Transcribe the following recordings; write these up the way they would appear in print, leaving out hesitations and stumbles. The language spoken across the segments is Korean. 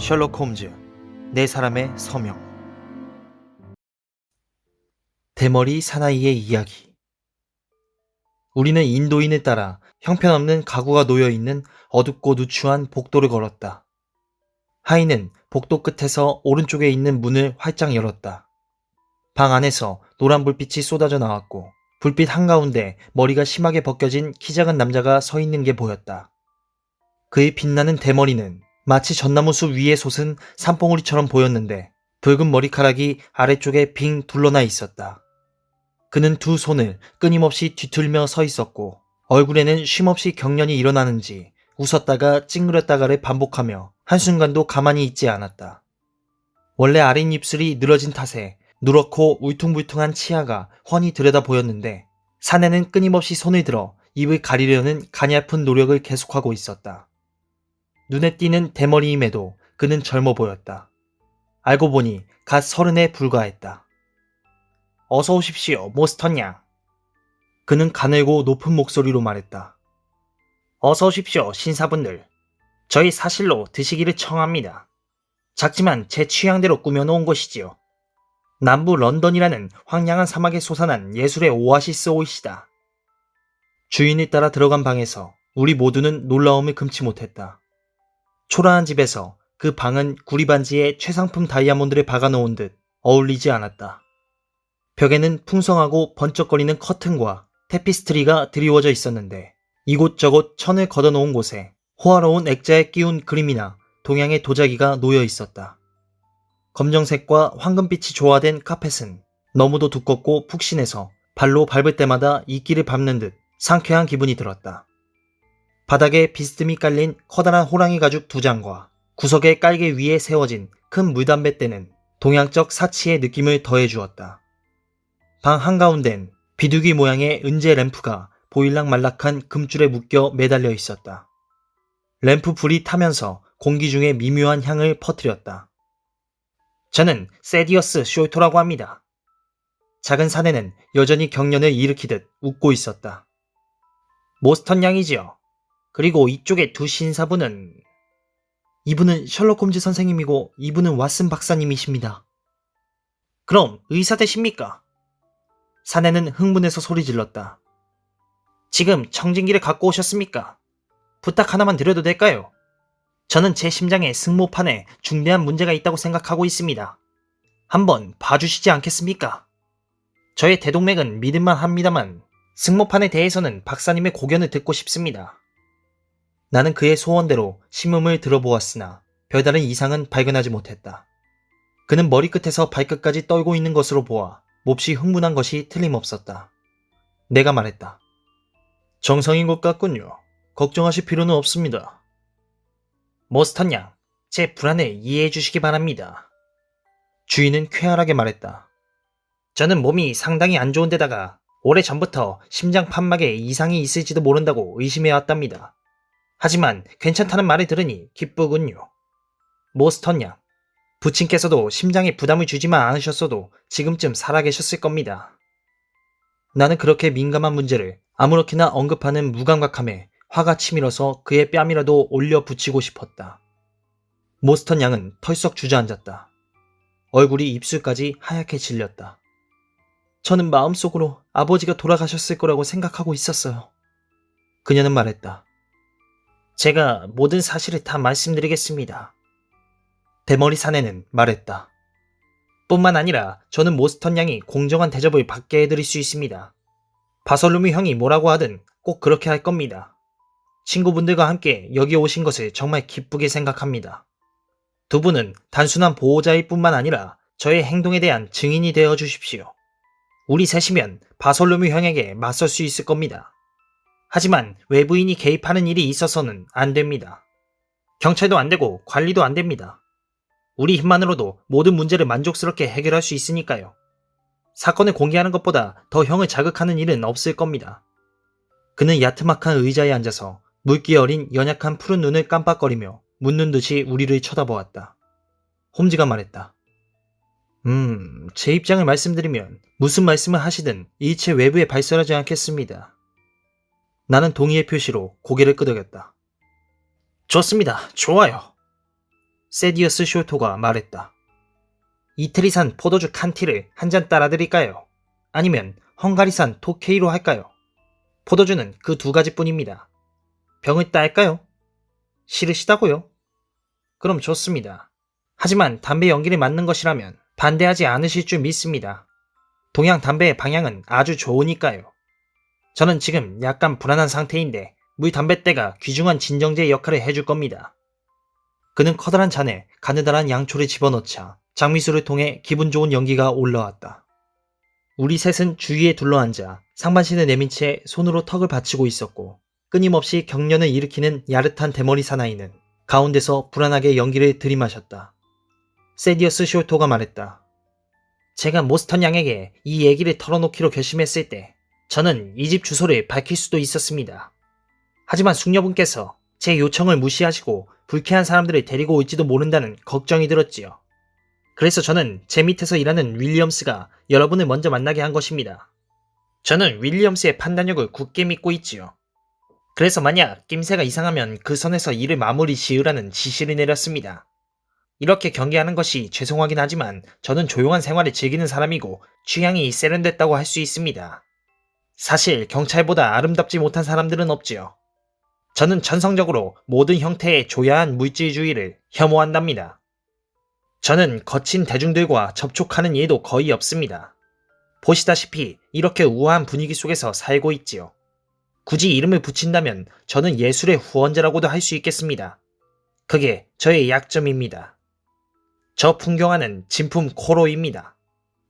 셜록 홈즈, 네 사람의 서명. 대머리 사나이의 이야기. 우리는 인도인을 따라 형편없는 가구가 놓여있는 어둡고 누추한 복도를 걸었다. 하인은 복도 끝에서 오른쪽에 있는 문을 활짝 열었다. 방 안에서 노란 불빛이 쏟아져 나왔고 불빛 한가운데 머리가 심하게 벗겨진 키 작은 남자가 서 있는 게 보였다. 그의 빛나는 대머리는 마치 전나무 숲 위에 솟은 산봉우리처럼 보였는데 붉은 머리카락이 아래쪽에 빙 둘러나 있었다. 그는 두 손을 끊임없이 뒤틀며 서 있었고 얼굴에는 쉼없이 경련이 일어나는지 웃었다가 찡그렸다가를 반복하며 한순간도 가만히 있지 않았다. 원래 아랫입술이 늘어진 탓에 누렇고 울퉁불퉁한 치아가 훤히 들여다 보였는데 사내는 끊임없이 손을 들어 입을 가리려는 가냘픈 노력을 계속하고 있었다. 눈에 띄는 대머리임에도 그는 젊어 보였다. 알고 보니 갓 30에 불과했다. 어서 오십시오, 모스턴 양. 그는 가늘고 높은 목소리로 말했다. 어서 오십시오, 신사분들. 저희 사실로 드시기를 청합니다. 작지만 제 취향대로 꾸며놓은 곳이지요. 남부 런던이라는 황량한 사막에 솟아난 예술의 오아시스오이시다. 주인을 따라 들어간 방에서 우리 모두는 놀라움을 금치 못했다. 초라한 집에서 그 방은 구리반지에 최상품 다이아몬드를 박아놓은 듯 어울리지 않았다. 벽에는 풍성하고 번쩍거리는 커튼과 테피스트리가 드리워져 있었는데 이곳저곳 천을 걷어놓은 곳에 호화로운 액자에 끼운 그림이나 동양의 도자기가 놓여 있었다. 검정색과 황금빛이 조화된 카펫은 너무도 두껍고 푹신해서 발로 밟을 때마다 이끼를 밟는 듯 상쾌한 기분이 들었다. 바닥에 비스듬히 깔린 커다란 호랑이 가죽 2장과 구석의 깔개 위에 세워진 큰 물담뱃대는 동양적 사치의 느낌을 더해주었다. 방 한가운데는 비둘기 모양의 은재 램프가 보일락말락한 금줄에 묶여 매달려 있었다. 램프 불이 타면서 공기 중에 미묘한 향을 퍼뜨렸다. 저는 세디어스 숄토라고 합니다. 작은 사내는 여전히 경련을 일으키듯 웃고 있었다. 모스턴 양이지요. 그리고 이쪽의 두 신사분은 이분은 셜록 홈즈 선생님이고 이분은 왓슨 박사님이십니다. 그럼 의사 되십니까? 사내는 흥분해서 소리 질렀다. 지금 청진기를 갖고 오셨습니까? 부탁 하나만 드려도 될까요? 저는 제 심장에 승모판에 중대한 문제가 있다고 생각하고 있습니다. 한번 봐주시지 않겠습니까? 저의 대동맥은 믿을만 합니다만 승모판에 대해서는 박사님의 고견을 듣고 싶습니다. 나는 그의 소원대로 심음을 들어보았으나 별다른 이상은 발견하지 못했다. 그는 머리끝에서 발끝까지 떨고 있는 것으로 보아 몹시 흥분한 것이 틀림없었다. 내가 말했다. 정상인 것 같군요. 걱정하실 필요는 없습니다. 모스턴 양, 제 불안을 이해해 주시기 바랍니다. 주인은 쾌활하게 말했다. 저는 몸이 상당히 안 좋은 데다가 오래전부터 심장 판막에 이상이 있을지도 모른다고 의심해 왔답니다. 하지만 괜찮다는 말을 들으니 기쁘군요. 모스턴 양, 부친께서도 심장에 부담을 주지만 않으셨어도 지금쯤 살아계셨을 겁니다. 나는 그렇게 민감한 문제를 아무렇게나 언급하는 무감각함에 화가 치밀어서 그의 뺨이라도 올려 붙이고 싶었다. 모스턴 양은 털썩 주저앉았다. 얼굴이 입술까지 하얗게 질렸다. 저는 마음속으로 아버지가 돌아가셨을 거라고 생각하고 있었어요. 그녀는 말했다. 제가 모든 사실을 다 말씀드리겠습니다. 대머리 사내는 말했다. 뿐만 아니라 저는 모스턴 양이 공정한 대접을 받게 해드릴 수 있습니다. 바설루미 형이 뭐라고 하든 꼭 그렇게 할 겁니다. 친구분들과 함께 여기 오신 것을 정말 기쁘게 생각합니다. 두 분은 단순한 보호자일 뿐만 아니라 저의 행동에 대한 증인이 되어 주십시오. 우리 셋이면 바설루미 형에게 맞설 수 있을 겁니다. 하지만 외부인이 개입하는 일이 있어서는 안 됩니다. 경찰도 안 되고 관리도 안 됩니다. 우리 힘만으로도 모든 문제를 만족스럽게 해결할 수 있으니까요. 사건을 공개하는 것보다 더 형을 자극하는 일은 없을 겁니다. 그는 야트막한 의자에 앉아서 물기 어린 연약한 푸른 눈을 깜빡거리며 묻는 듯이 우리를 쳐다보았다. 홈즈가 말했다. 제 입장을 말씀드리면 무슨 말씀을 하시든 일체 외부에 발설하지 않겠습니다. 나는 동의의 표시로 고개를 끄덕였다. 좋습니다. 좋아요. 세디어스 숄토가 말했다. 이태리산 포도주 칸티를 한 잔 따라드릴까요? 아니면 헝가리산 토케이로 할까요? 포도주는 그 두 가지뿐입니다. 병을 딸까요? 싫으시다고요? 그럼 좋습니다. 하지만 담배 연기를 맡는 것이라면 반대하지 않으실 줄 믿습니다. 동양 담배의 방향은 아주 좋으니까요. 저는 지금 약간 불안한 상태인데 물담뱃대가 귀중한 진정제 역할을 해줄 겁니다. 그는 커다란 잔에 가느다란 양초를 집어넣자 장미수를 통해 기분 좋은 연기가 올라왔다. 우리 셋은 주위에 둘러앉아 상반신을 내민 채 손으로 턱을 받치고 있었고 끊임없이 경련을 일으키는 야릇한 대머리 사나이는 가운데서 불안하게 연기를 들이마셨다. 세디어스 숄토가 말했다. 제가 모스턴 양에게 이 얘기를 털어놓기로 결심했을 때 저는 이 집 주소를 밝힐 수도 있었습니다. 하지만 숙녀분께서 제 요청을 무시하시고 불쾌한 사람들을 데리고 올지도 모른다는 걱정이 들었지요. 그래서 저는 제 밑에서 일하는 윌리엄스가 여러분을 먼저 만나게 한 것입니다. 저는 윌리엄스의 판단력을 굳게 믿고 있지요. 그래서 만약 낌새가 이상하면 그 선에서 일을 마무리 지으라는 지시를 내렸습니다. 이렇게 경계하는 것이 죄송하긴 하지만 저는 조용한 생활을 즐기는 사람이고 취향이 세련됐다고 할 수 있습니다. 사실 경찰보다 아름답지 못한 사람들은 없지요. 저는 전성적으로 모든 형태의 조야한 물질주의를 혐오한답니다. 저는 거친 대중들과 접촉하는 일도 거의 없습니다. 보시다시피 이렇게 우아한 분위기 속에서 살고 있지요. 굳이 이름을 붙인다면 저는 예술의 후원자라고도 할 수 있겠습니다. 그게 저의 약점입니다. 저 풍경화는 진품 코로입니다.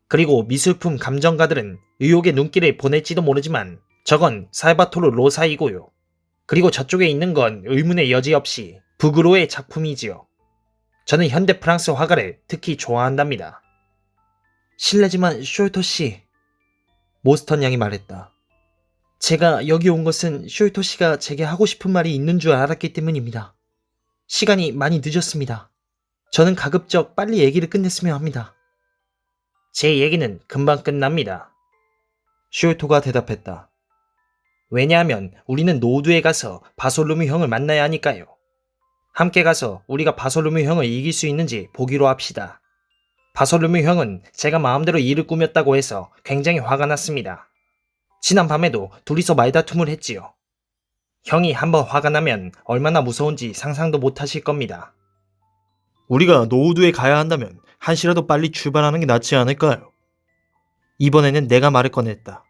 그리고 미술품 감정가들은 의혹의 눈길을 보낼지도 모르지만 저건 살바토르 로사이고요. 그리고 저쪽에 있는 건 의문의 여지 없이 부그로의 작품이지요. 저는 현대 프랑스 화가를 특히 좋아한답니다. 실례지만 숄토 씨, 모스턴 양이 말했다. 제가 여기 온 것은 숄토 씨가 제게 하고 싶은 말이 있는 줄 알았기 때문입니다. 시간이 많이 늦었습니다. 저는 가급적 빨리 얘기를 끝냈으면 합니다. 제 얘기는 금방 끝납니다. 숄토가 대답했다. 왜냐하면 우리는 노드에 가서 바솔루무 형을 만나야 하니까요. 함께 가서 우리가 바솔루무 형을 이길 수 있는지 보기로 합시다. 바솔루무 형은 제가 마음대로 일을 꾸몄다고 해서 굉장히 화가 났습니다. 지난밤에도 둘이서 말다툼을 했지요. 형이 한번 화가 나면 얼마나 무서운지 상상도 못하실 겁니다. 우리가 노우드에 가야 한다면 한시라도 빨리 출발하는 게 낫지 않을까요? 이번에는 내가 말을 꺼냈다.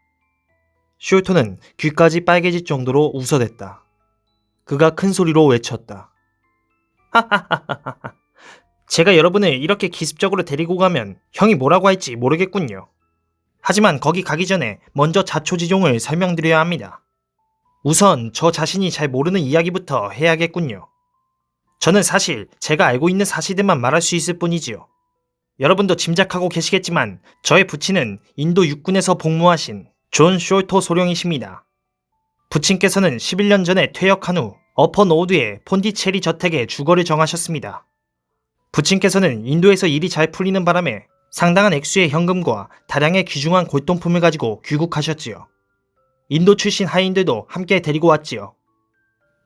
숄토는 귀까지 빨개질 정도로 웃어댔다. 그가 큰 소리로 외쳤다. 하하하하하. 제가 여러분을 이렇게 기습적으로 데리고 가면 형이 뭐라고 할지 모르겠군요. 하지만 거기 가기 전에 먼저 자초지종을 설명드려야 합니다. 우선 저 자신이 잘 모르는 이야기부터 해야겠군요. 저는 사실 제가 알고 있는 사실들만 말할 수 있을 뿐이지요. 여러분도 짐작하고 계시겠지만 저의 부친은 인도 육군에서 복무하신 존 숄토 소령이십니다. 부친께서는 11년 전에 퇴역한 후 어퍼 노드의 폰디체리 저택에 주거를 정하셨습니다. 부친께서는 인도에서 일이 잘 풀리는 바람에 상당한 액수의 현금과 다량의 귀중한 골동품을 가지고 귀국하셨지요. 인도 출신 하인들도 함께 데리고 왔지요.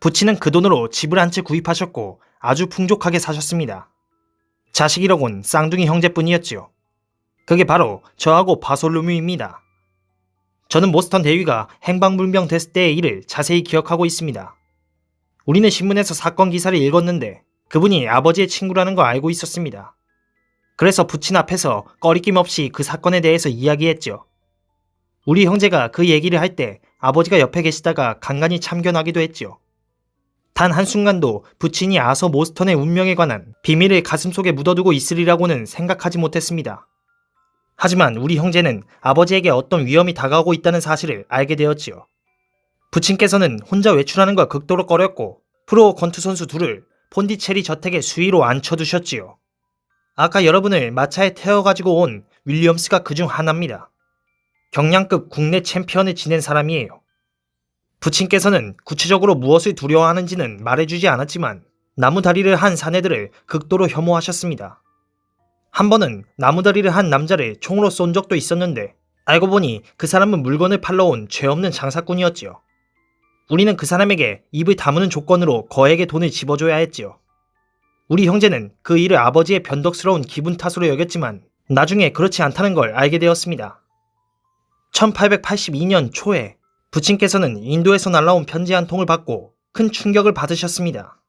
부친은 그 돈으로 집을 한 채 구입하셨고 아주 풍족하게 사셨습니다. 자식이라곤 쌍둥이 형제뿐이었지요. 그게 바로 저하고 바솔루무입니다. 저는 모스턴 대위가 행방불명 됐을 때의 일을 자세히 기억하고 있습니다. 우리는 신문에서 사건 기사를 읽었는데 그분이 아버지의 친구라는 거 알고 있었습니다. 그래서 부친 앞에서 꺼리낌 없이 그 사건에 대해서 이야기했죠. 우리 형제가 그 얘기를 할 때 아버지가 옆에 계시다가 간간히 참견하기도 했지요. 단 한순간도 부친이 아서 모스턴의 운명에 관한 비밀을 가슴속에 묻어두고 있으리라고는 생각하지 못했습니다. 하지만 우리 형제는 아버지에게 어떤 위험이 다가오고 있다는 사실을 알게 되었지요. 부친께서는 혼자 외출하는 걸 극도로 꺼렸고 프로 권투 선수 둘을 폰디체리 저택의 수위로 앉혀두셨지요. 아까 여러분을 마차에 태워가지고 온 윌리엄스가 그중 하나입니다. 경량급 국내 챔피언을 지낸 사람이에요. 부친께서는 구체적으로 무엇을 두려워하는지는 말해주지 않았지만 나무다리를 한 사내들을 극도로 혐오하셨습니다. 한 번은 나무다리를 한 남자를 총으로 쏜 적도 있었는데 알고 보니 그 사람은 물건을 팔러 온 죄 없는 장사꾼이었지요. 우리는 그 사람에게 입을 다무는 조건으로 거액의 돈을 집어줘야 했지요. 우리 형제는 그 일을 아버지의 변덕스러운 기분 탓으로 여겼지만 나중에 그렇지 않다는 걸 알게 되었습니다. 1882년 초에 부친께서는 인도에서 날라온 편지 한 통을 받고 큰 충격을 받으셨습니다.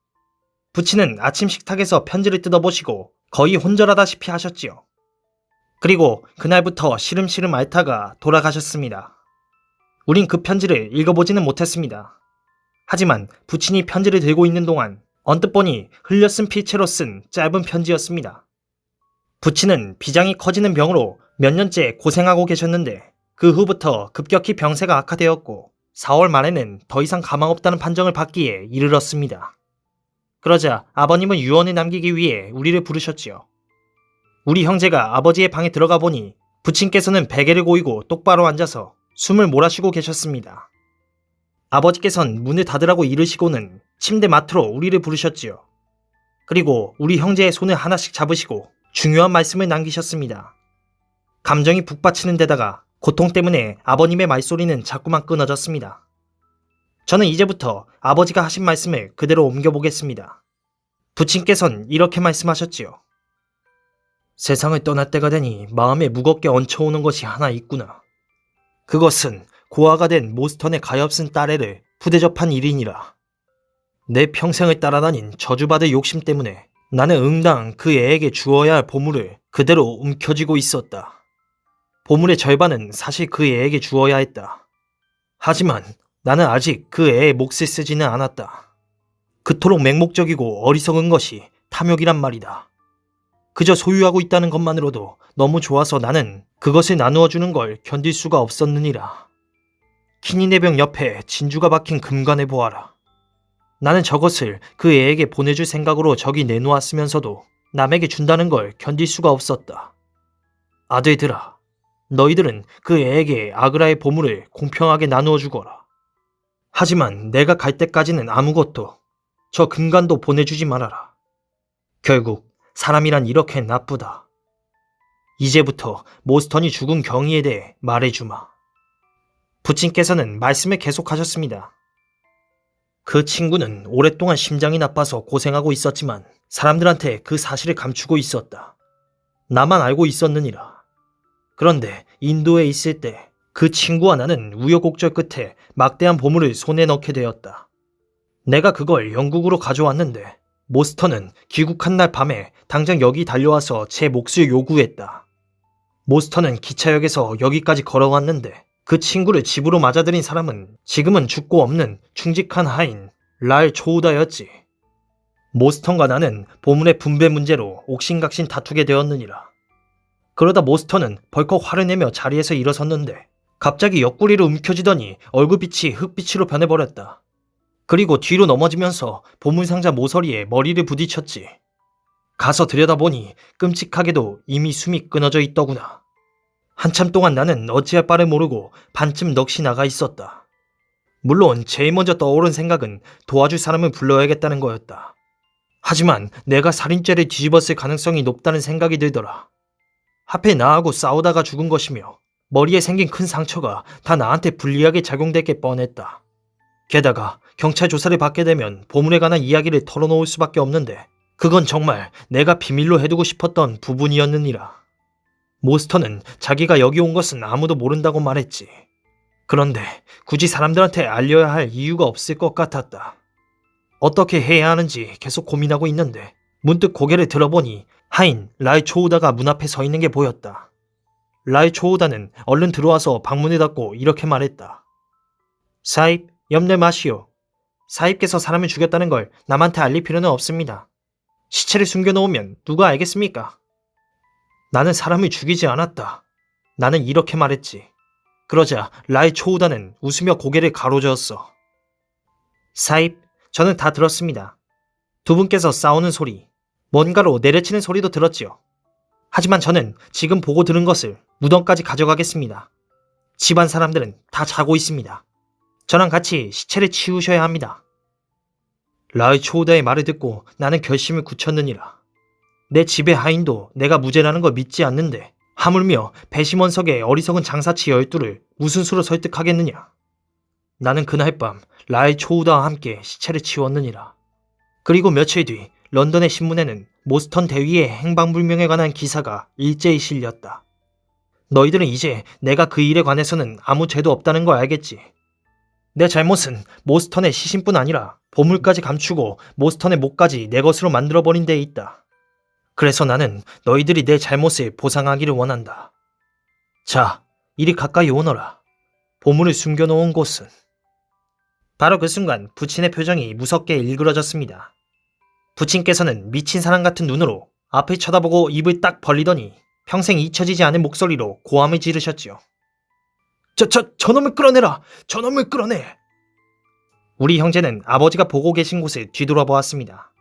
부친은 아침 식탁에서 편지를 뜯어보시고 거의 혼절하다시피 하셨지요. 그리고 그날부터 시름시름 앓다가 돌아가셨습니다. 우린 그 편지를 읽어보지는 못했습니다. 하지만 부친이 편지를 들고 있는 동안 언뜻 보니 흘려 쓴 필체로 쓴 짧은 편지였습니다. 부친은 비장이 커지는 병으로 몇 년째 고생하고 계셨는데 그 후부터 급격히 병세가 악화되었고 4월 말에는 더 이상 가망 없다는 판정을 받기에 이르렀습니다. 그러자 아버님은 유언을 남기기 위해 우리를 부르셨지요. 우리 형제가 아버지의 방에 들어가 보니 부친께서는 베개를 고이고 똑바로 앉아서 숨을 몰아쉬고 계셨습니다. 아버지께선 문을 닫으라고 이르시고는 침대 맡으로 우리를 부르셨지요. 그리고 우리 형제의 손을 하나씩 잡으시고 중요한 말씀을 남기셨습니다. 감정이 북받치는 데다가 고통 때문에 아버님의 말소리는 자꾸만 끊어졌습니다. 저는 이제부터 아버지가 하신 말씀을 그대로 옮겨보겠습니다. 부친께선 이렇게 말씀하셨지요. 세상을 떠날 때가 되니 마음에 무겁게 얹혀오는 것이 하나 있구나. 그것은 고아가 된 모스턴의 가엾은 딸애를 푸대접한 일이니라. 내 평생을 따라다닌 저주받을 욕심 때문에 나는 응당 그 애에게 주어야 할 보물을 그대로 움켜쥐고 있었다. 보물의 절반은 사실 그 애에게 주어야 했다. 하지만 나는 아직 그 애의 몫을 쓰지는 않았다. 그토록 맹목적이고 어리석은 것이 탐욕이란 말이다. 그저 소유하고 있다는 것만으로도 너무 좋아서 나는 그것을 나누어 주는 걸 견딜 수가 없었느니라. 키니네병 옆에 진주가 박힌 금관을 보아라. 나는 저것을 그 애에게 보내줄 생각으로 저기 내놓았으면서도 남에게 준다는 걸 견딜 수가 없었다. 아들들아, 너희들은 그 애에게 아그라의 보물을 공평하게 나누어 주거라. 하지만 내가 갈 때까지는 아무것도, 저 금관도 보내주지 말아라. 결국 사람이란 이렇게 나쁘다. 이제부터 모스턴이 죽은 경위에 대해 말해주마. 부친께서는 말씀을 계속하셨습니다. 그 친구는 오랫동안 심장이 나빠서 고생하고 있었지만 사람들한테 그 사실을 감추고 있었다. 나만 알고 있었느니라. 그런데 인도에 있을 때 그 친구와 나는 우여곡절 끝에 막대한 보물을 손에 넣게 되었다. 내가 그걸 영국으로 가져왔는데 모스턴은 귀국한 날 밤에 당장 여기 달려와서 제 몫을 요구했다. 모스턴은 기차역에서 여기까지 걸어왔는데 그 친구를 집으로 맞아들인 사람은 지금은 죽고 없는 충직한 하인 랄 초우다였지. 모스턴과 나는 보물의 분배 문제로 옥신각신 다투게 되었느니라. 그러다 모스턴은 벌컥 화를 내며 자리에서 일어섰는데 갑자기 옆구리를 움켜쥐더니 얼굴빛이 흙빛으로 변해버렸다. 그리고 뒤로 넘어지면서 보물상자 모서리에 머리를 부딪혔지. 가서 들여다보니 끔찍하게도 이미 숨이 끊어져 있더구나. 한참 동안 나는 어찌할 바를 모르고 반쯤 넋이 나가 있었다. 물론 제일 먼저 떠오른 생각은 도와줄 사람을 불러야겠다는 거였다. 하지만 내가 살인죄를 뒤집었을 가능성이 높다는 생각이 들더라. 하필 나하고 싸우다가 죽은 것이며 머리에 생긴 큰 상처가 다 나한테 불리하게 작용될 게 뻔했다. 게다가 경찰 조사를 받게 되면 보물에 관한 이야기를 털어놓을 수밖에 없는데 그건 정말 내가 비밀로 해두고 싶었던 부분이었느니라. 모스턴은 자기가 여기 온 것은 아무도 모른다고 말했지. 그런데 굳이 사람들한테 알려야 할 이유가 없을 것 같았다. 어떻게 해야 하는지 계속 고민하고 있는데 문득 고개를 들어보니 하인 라이 초우다가 문 앞에 서 있는 게 보였다. 라이 초우다는 얼른 들어와서 방문을 닫고 이렇게 말했다. 사입, 염려 마시오. 사입께서 사람을 죽였다는 걸 남한테 알릴 필요는 없습니다. 시체를 숨겨놓으면 누가 알겠습니까? 나는 사람을 죽이지 않았다. 나는 이렇게 말했지. 그러자 라이 초우다는 웃으며 고개를 가로저었어. 사입, 저는 다 들었습니다. 두 분께서 싸우는 소리, 뭔가로 내려치는 소리도 들었지요. 하지만 저는 지금 보고 들은 것을 무덤까지 가져가겠습니다. 집안 사람들은 다 자고 있습니다. 저랑 같이 시체를 치우셔야 합니다. 라이 초우다의 말을 듣고 나는 결심을 굳혔느니라. 내 집의 하인도 내가 무죄라는 걸 믿지 않는데 하물며 배심원석의 어리석은 장사치 12를 무슨 수로 설득하겠느냐. 나는 그날 밤 라이 초우다와 함께 시체를 치웠느니라. 그리고 며칠 뒤 런던의 신문에는 모스턴 대위의 행방불명에 관한 기사가 일제히 실렸다. 너희들은 이제 내가 그 일에 관해서는 아무 죄도 없다는 걸 알겠지. 내 잘못은 모스턴의 시신뿐 아니라 보물까지 감추고 모스턴의 목까지 내 것으로 만들어버린 데 있다. 그래서 나는 너희들이 내 잘못을 보상하기를 원한다. 자, 이리 가까이 오너라. 보물을 숨겨놓은 곳은. 바로 그 순간 부친의 표정이 무섭게 일그러졌습니다. 부친께서는 미친 사람 같은 눈으로 앞을 쳐다보고 입을 딱 벌리더니 평생 잊혀지지 않을 목소리로 고함을 지르셨지요. 저놈을 끌어내라! 저놈을 끌어내! 우리 형제는 아버지가 보고 계신 곳을 뒤돌아보았습니다.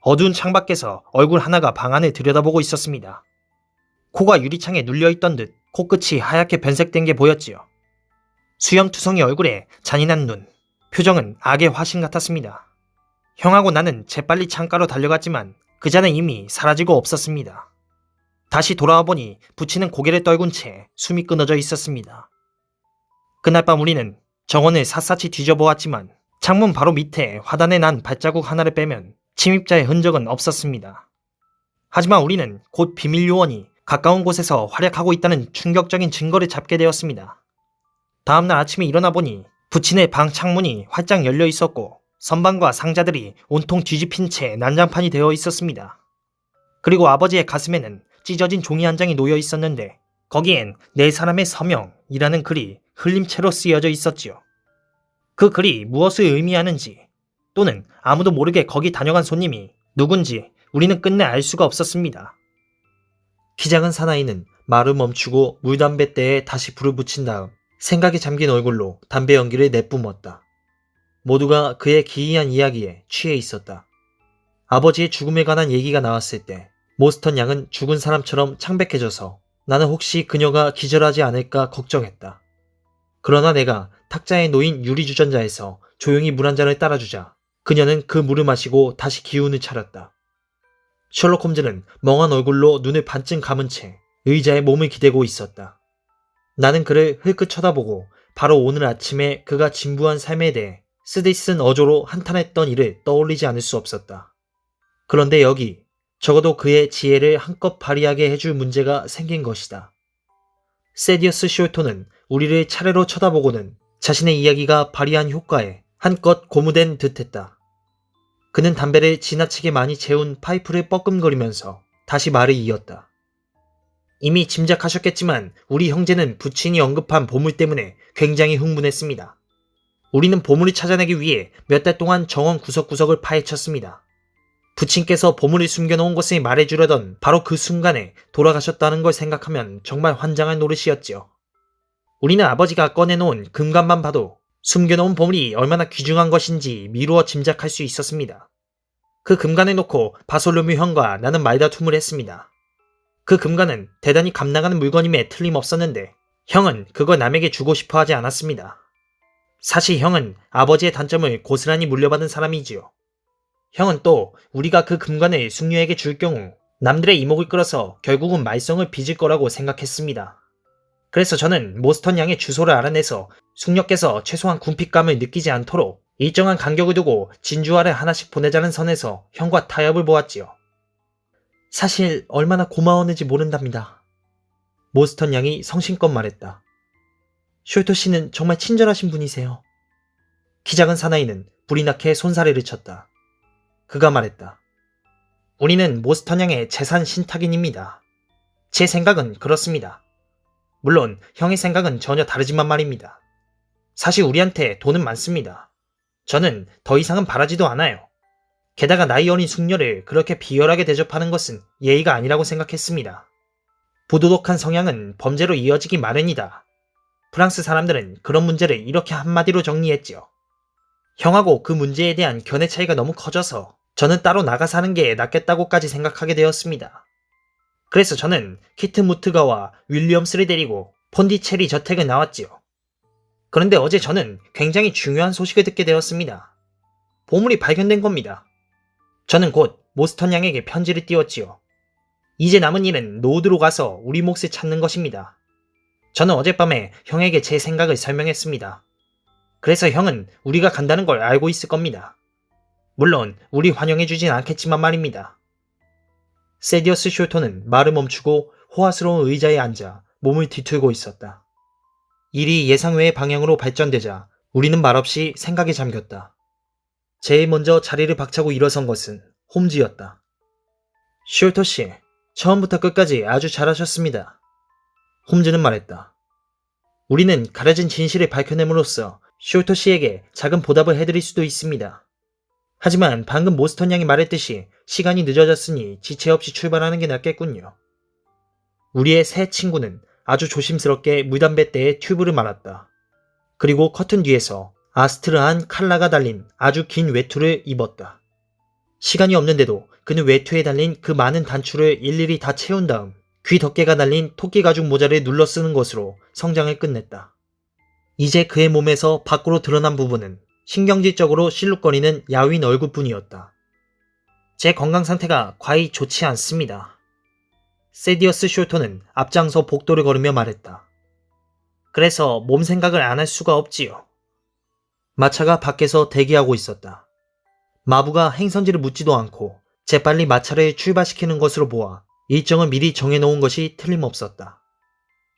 어두운 창밖에서 얼굴 하나가 방 안을 들여다보고 있었습니다. 코가 유리창에 눌려있던 듯 코끝이 하얗게 변색된 게 보였지요. 수염투성이 얼굴에 잔인한 눈, 표정은 악의 화신 같았습니다. 형하고 나는 재빨리 창가로 달려갔지만 그자는 이미 사라지고 없었습니다. 다시 돌아와 보니 부치는 고개를 떨군 채 숨이 끊어져 있었습니다. 그날 밤 우리는 정원을 샅샅이 뒤져보았지만 창문 바로 밑에 화단에 난 발자국 하나를 빼면 침입자의 흔적은 없었습니다. 하지만 우리는 곧 비밀 요원이 가까운 곳에서 활약하고 있다는 충격적인 증거를 잡게 되었습니다. 다음날 아침에 일어나 보니 부친의 방 창문이 활짝 열려 있었고 선반과 상자들이 온통 뒤집힌 채 난장판이 되어 있었습니다. 그리고 아버지의 가슴에는 찢어진 종이 한 장이 놓여 있었는데 거기엔 네 사람의 서명이라는 글이 흘림체로 쓰여져 있었지요. 그 글이 무엇을 의미하는지 또는 아무도 모르게 거기 다녀간 손님이 누군지 우리는 끝내 알 수가 없었습니다. 키 작은 사나이는 말을 멈추고 물담뱃대에 다시 불을 붙인 다음 생각에 잠긴 얼굴로 담배 연기를 내뿜었다. 모두가 그의 기이한 이야기에 취해 있었다. 아버지의 죽음에 관한 얘기가 나왔을 때 모스턴 양은 죽은 사람처럼 창백해져서 나는 혹시 그녀가 기절하지 않을까 걱정했다. 그러나 내가 탁자에 놓인 유리주전자에서 조용히 물 한 잔을 따라주자 그녀는 그 물을 마시고 다시 기운을 차렸다. 셜록 홈즈는 멍한 얼굴로 눈을 반쯤 감은 채 의자에 몸을 기대고 있었다. 나는 그를 흘끗 쳐다보고 바로 오늘 아침에 그가 진부한 삶에 대해 쓰디쓴 어조로 한탄했던 일을 떠올리지 않을 수 없었다. 그런데 여기 적어도 그의 지혜를 한껏 발휘하게 해줄 문제가 생긴 것이다. 세디어스 숄토는 우리를 차례로 쳐다보고는 자신의 이야기가 발휘한 효과에 한껏 고무된 듯했다. 그는 담배를 지나치게 많이 재운 파이프를 뻐끔거리면서 다시 말을 이었다. 이미 짐작하셨겠지만 우리 형제는 부친이 언급한 보물 때문에 굉장히 흥분했습니다. 우리는 보물을 찾아내기 위해 몇 달 동안 정원 구석구석을 파헤쳤습니다. 부친께서 보물을 숨겨놓은 것을 말해주려던 바로 그 순간에 돌아가셨다는 걸 생각하면 정말 환장할 노릇이었지요. 우리는 아버지가 꺼내놓은 금관만 봐도 숨겨놓은 보물이 얼마나 귀중한 것인지 미루어 짐작할 수 있었습니다. 그 금관을 놓고 바솔로뮤 형과 나는 말다툼을 했습니다. 그 금관은 대단히 값나가는 물건임에 틀림없었는데 형은 그걸 남에게 주고 싶어 하지 않았습니다. 사실 형은 아버지의 단점을 고스란히 물려받은 사람이지요. 형은 또 우리가 그 금관을 숙녀에게 줄 경우 남들의 이목을 끌어서 결국은 말썽을 빚을 거라고 생각했습니다. 그래서 저는 모스턴 양의 주소를 알아내서 숙녀께서 최소한 궁핍감을 느끼지 않도록 일정한 간격을 두고 진주알을 하나씩 보내자는 선에서 형과 타협을 보았지요. 사실 얼마나 고마웠는지 모른답니다. 모스턴 양이 성심껏 말했다. 숄토 씨는 정말 친절하신 분이세요. 키 작은 사나이는 불이 나게 손사래를 쳤다. 그가 말했다. 우리는 모스턴 양의 재산 신탁인입니다. 제 생각은 그렇습니다. 물론 형의 생각은 전혀 다르지만 말입니다. 사실 우리한테 돈은 많습니다. 저는 더 이상은 바라지도 않아요. 게다가 나이 어린 숙녀를 그렇게 비열하게 대접하는 것은 예의가 아니라고 생각했습니다. 부도덕한 성향은 범죄로 이어지기 마련이다. 프랑스 사람들은 그런 문제를 이렇게 한마디로 정리했지요. 형하고 그 문제에 대한 견해 차이가 너무 커져서 저는 따로 나가 사는 게 낫겠다고까지 생각하게 되었습니다. 그래서 저는 키트 무트가와 윌리엄스를 데리고 폰디체리 저택에 나왔지요. 그런데 어제 저는 굉장히 중요한 소식을 듣게 되었습니다. 보물이 발견된 겁니다. 저는 곧 모스턴 양에게 편지를 띄웠지요. 이제 남은 일은 노드로 가서 우리 몫을 찾는 것입니다. 저는 어젯밤에 형에게 제 생각을 설명했습니다. 그래서 형은 우리가 간다는 걸 알고 있을 겁니다. 물론 우리 환영해주진 않겠지만 말입니다. 세디어스 숄터는 말을 멈추고 호화스러운 의자에 앉아 몸을 뒤틀고 있었다. 일이 예상외의 방향으로 발전되자 우리는 말없이 생각에 잠겼다. 제일 먼저 자리를 박차고 일어선 것은 홈즈였다. 숄터 씨, 처음부터 끝까지 아주 잘하셨습니다. 홈즈는 말했다. 우리는 가려진 진실을 밝혀냄으로써 숄터 씨에게 작은 보답을 해드릴 수도 있습니다. 하지만 방금 모스턴 양이 말했듯이 시간이 늦어졌으니 지체 없이 출발하는 게 낫겠군요. 우리의 새 친구는 아주 조심스럽게 물담뱃대에 튜브를 말았다. 그리고 커튼 뒤에서 아스트르한 칼라가 달린 아주 긴 외투를 입었다. 시간이 없는데도 그는 외투에 달린 그 많은 단추를 일일이 다 채운 다음 귀 덮개가 달린 토끼 가죽 모자를 눌러 쓰는 것으로 성장을 끝냈다. 이제 그의 몸에서 밖으로 드러난 부분은 신경질적으로 실룩거리는 야윈 얼굴뿐이었다. 제 건강 상태가 과히 좋지 않습니다. 세디어스 숄터는 앞장서 복도를 걸으며 말했다. 그래서 몸 생각을 안 할 수가 없지요. 마차가 밖에서 대기하고 있었다. 마부가 행선지를 묻지도 않고 재빨리 마차를 출발시키는 것으로 보아 일정을 미리 정해놓은 것이 틀림없었다.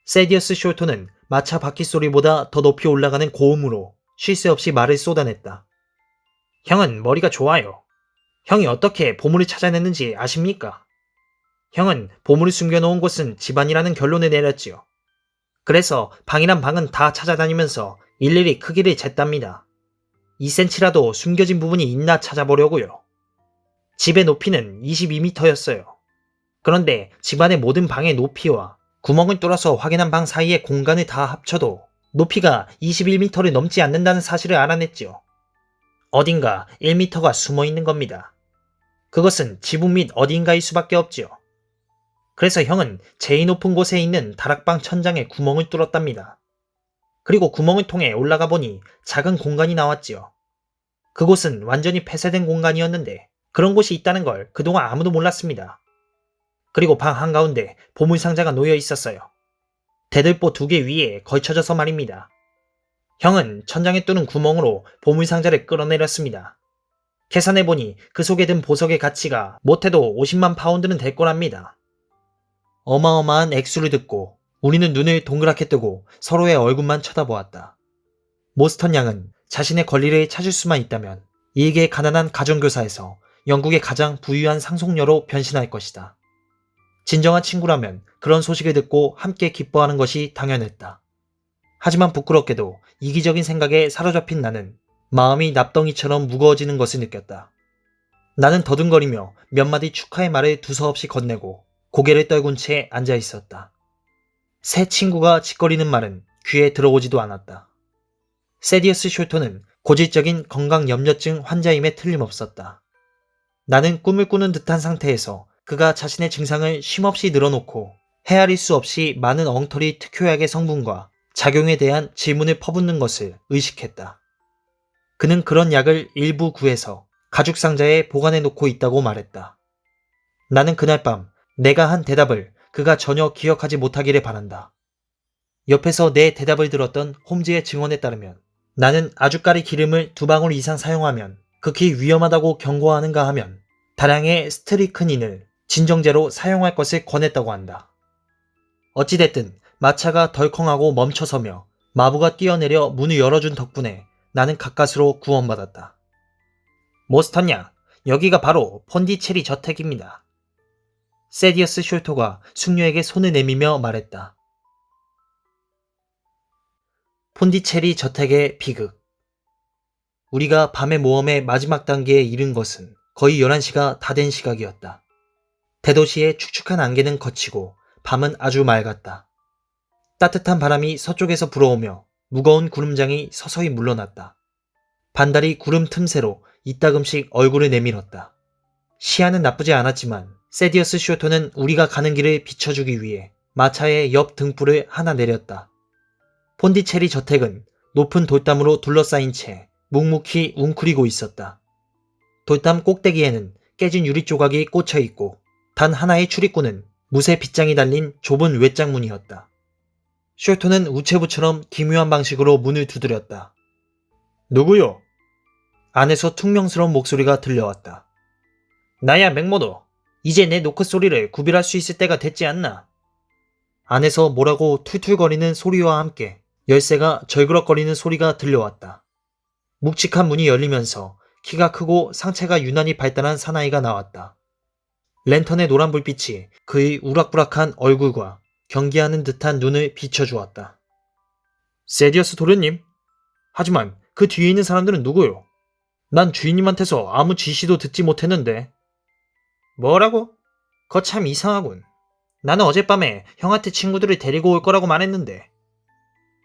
세디어스 숄터는 마차 바퀴 소리보다 더 높이 올라가는 고음으로 쉴 새 없이 말을 쏟아냈다. 형은 머리가 좋아요. 형이 어떻게 보물을 찾아냈는지 아십니까? 형은 보물을 숨겨놓은 곳은 집안이라는 결론을 내렸지요. 그래서 방이란 방은 다 찾아다니면서 일일이 크기를 쟀답니다. 2cm라도 숨겨진 부분이 있나 찾아보려고요. 집의 높이는 22m였어요. 그런데 집안의 모든 방의 높이와 구멍을 뚫어서 확인한 방 사이의 공간을 다 합쳐도 높이가 21m를 넘지 않는다는 사실을 알아냈지요. 어딘가 1m가 숨어 있는 겁니다. 그것은 지붕 밑 어딘가일 수밖에 없지요. 그래서 형은 제일 높은 곳에 있는 다락방 천장에 구멍을 뚫었답니다. 그리고 구멍을 통해 올라가 보니 작은 공간이 나왔지요. 그곳은 완전히 폐쇄된 공간이었는데 그런 곳이 있다는 걸 그동안 아무도 몰랐습니다. 그리고 방 한가운데 보물상자가 놓여 있었어요. 대들보 2개 위에 걸쳐져서 말입니다. 형은 천장에 뚫은 구멍으로 보물상자를 끌어내렸습니다. 계산해보니 그 속에 든 보석의 가치가 못해도 50만 파운드는 될 거랍니다. 어마어마한 액수를 듣고 우리는 눈을 동그랗게 뜨고 서로의 얼굴만 쳐다보았다. 모스턴 양은 자신의 권리를 찾을 수만 있다면 일개 가난한 가정교사에서 영국의 가장 부유한 상속녀로 변신할 것이다. 진정한 친구라면 그런 소식을 듣고 함께 기뻐하는 것이 당연했다. 하지만 부끄럽게도 이기적인 생각에 사로잡힌 나는 마음이 납덩이처럼 무거워지는 것을 느꼈다. 나는 더듬거리며 몇 마디 축하의 말을 두서없이 건네고 고개를 떨군 채 앉아 있었다. 새 친구가 짓거리는 말은 귀에 들어오지도 않았다. 세디어스 숄터는 고질적인 건강염려증 환자임에 틀림없었다. 나는 꿈을 꾸는 듯한 상태에서 그가 자신의 증상을 쉼없이 늘어놓고 헤아릴 수 없이 많은 엉터리 특효약의 성분과 작용에 대한 질문을 퍼붓는 것을 의식했다. 그는 그런 약을 일부 구해서 가죽 상자에 보관해 놓고 있다고 말했다. 나는 그날 밤 내가 한 대답을 그가 전혀 기억하지 못하기를 바란다. 옆에서 내 대답을 들었던 홈즈의 증언에 따르면 나는 아주까리 기름을 2방울 이상 사용하면 극히 위험하다고 경고하는가 하면 다량의 스트리크닌을 진정제로 사용할 것을 권했다고 한다. 어찌됐든 마차가 덜컹하고 멈춰서며 마부가 뛰어내려 문을 열어준 덕분에 나는 가까스로 구원받았다. 모스턴 양, 여기가 바로 폰디체리 저택입니다. 세디어스 숄터가 숙녀에게 손을 내밀며 말했다. 폰디체리 저택의 비극. 우리가 밤의 모험의 마지막 단계에 이른 것은 거의 11시가 다 된 시각이었다. 대도시의 축축한 안개는 거치고 밤은 아주 맑았다. 따뜻한 바람이 서쪽에서 불어오며 무거운 구름장이 서서히 물러났다. 반달이 구름 틈새로 이따금씩 얼굴을 내밀었다. 시야는 나쁘지 않았지만 세디어스 숄터는 우리가 가는 길을 비춰주기 위해 마차의 옆 등불을 하나 내렸다. 폰디체리 저택은 높은 돌담으로 둘러싸인 채 묵묵히 웅크리고 있었다. 돌담 꼭대기에는 깨진 유리 조각이 꽂혀 있고 단 하나의 출입구는 무쇠 빗장이 달린 좁은 외장문이었다. 숄터는 우체부처럼 기묘한 방식으로 문을 두드렸다. 누구요? 안에서 퉁명스러운 목소리가 들려왔다. 나야 맥모도. 이제 내 노크 소리를 구별할 수 있을 때가 됐지 않나? 안에서 뭐라고 툴툴거리는 소리와 함께 열쇠가 절그럭거리는 소리가 들려왔다. 묵직한 문이 열리면서 키가 크고 상체가 유난히 발달한 사나이가 나왔다. 랜턴의 노란 불빛이 그의 우락부락한 얼굴과 경계하는 듯한 눈을 비춰주었다. 세디어스 도련님? 하지만 그 뒤에 있는 사람들은 누구요? 난 주인님한테서 아무 지시도 듣지 못했는데. 뭐라고? 거참 이상하군. 나는 어젯밤에 형한테 친구들을 데리고 올 거라고 말했는데.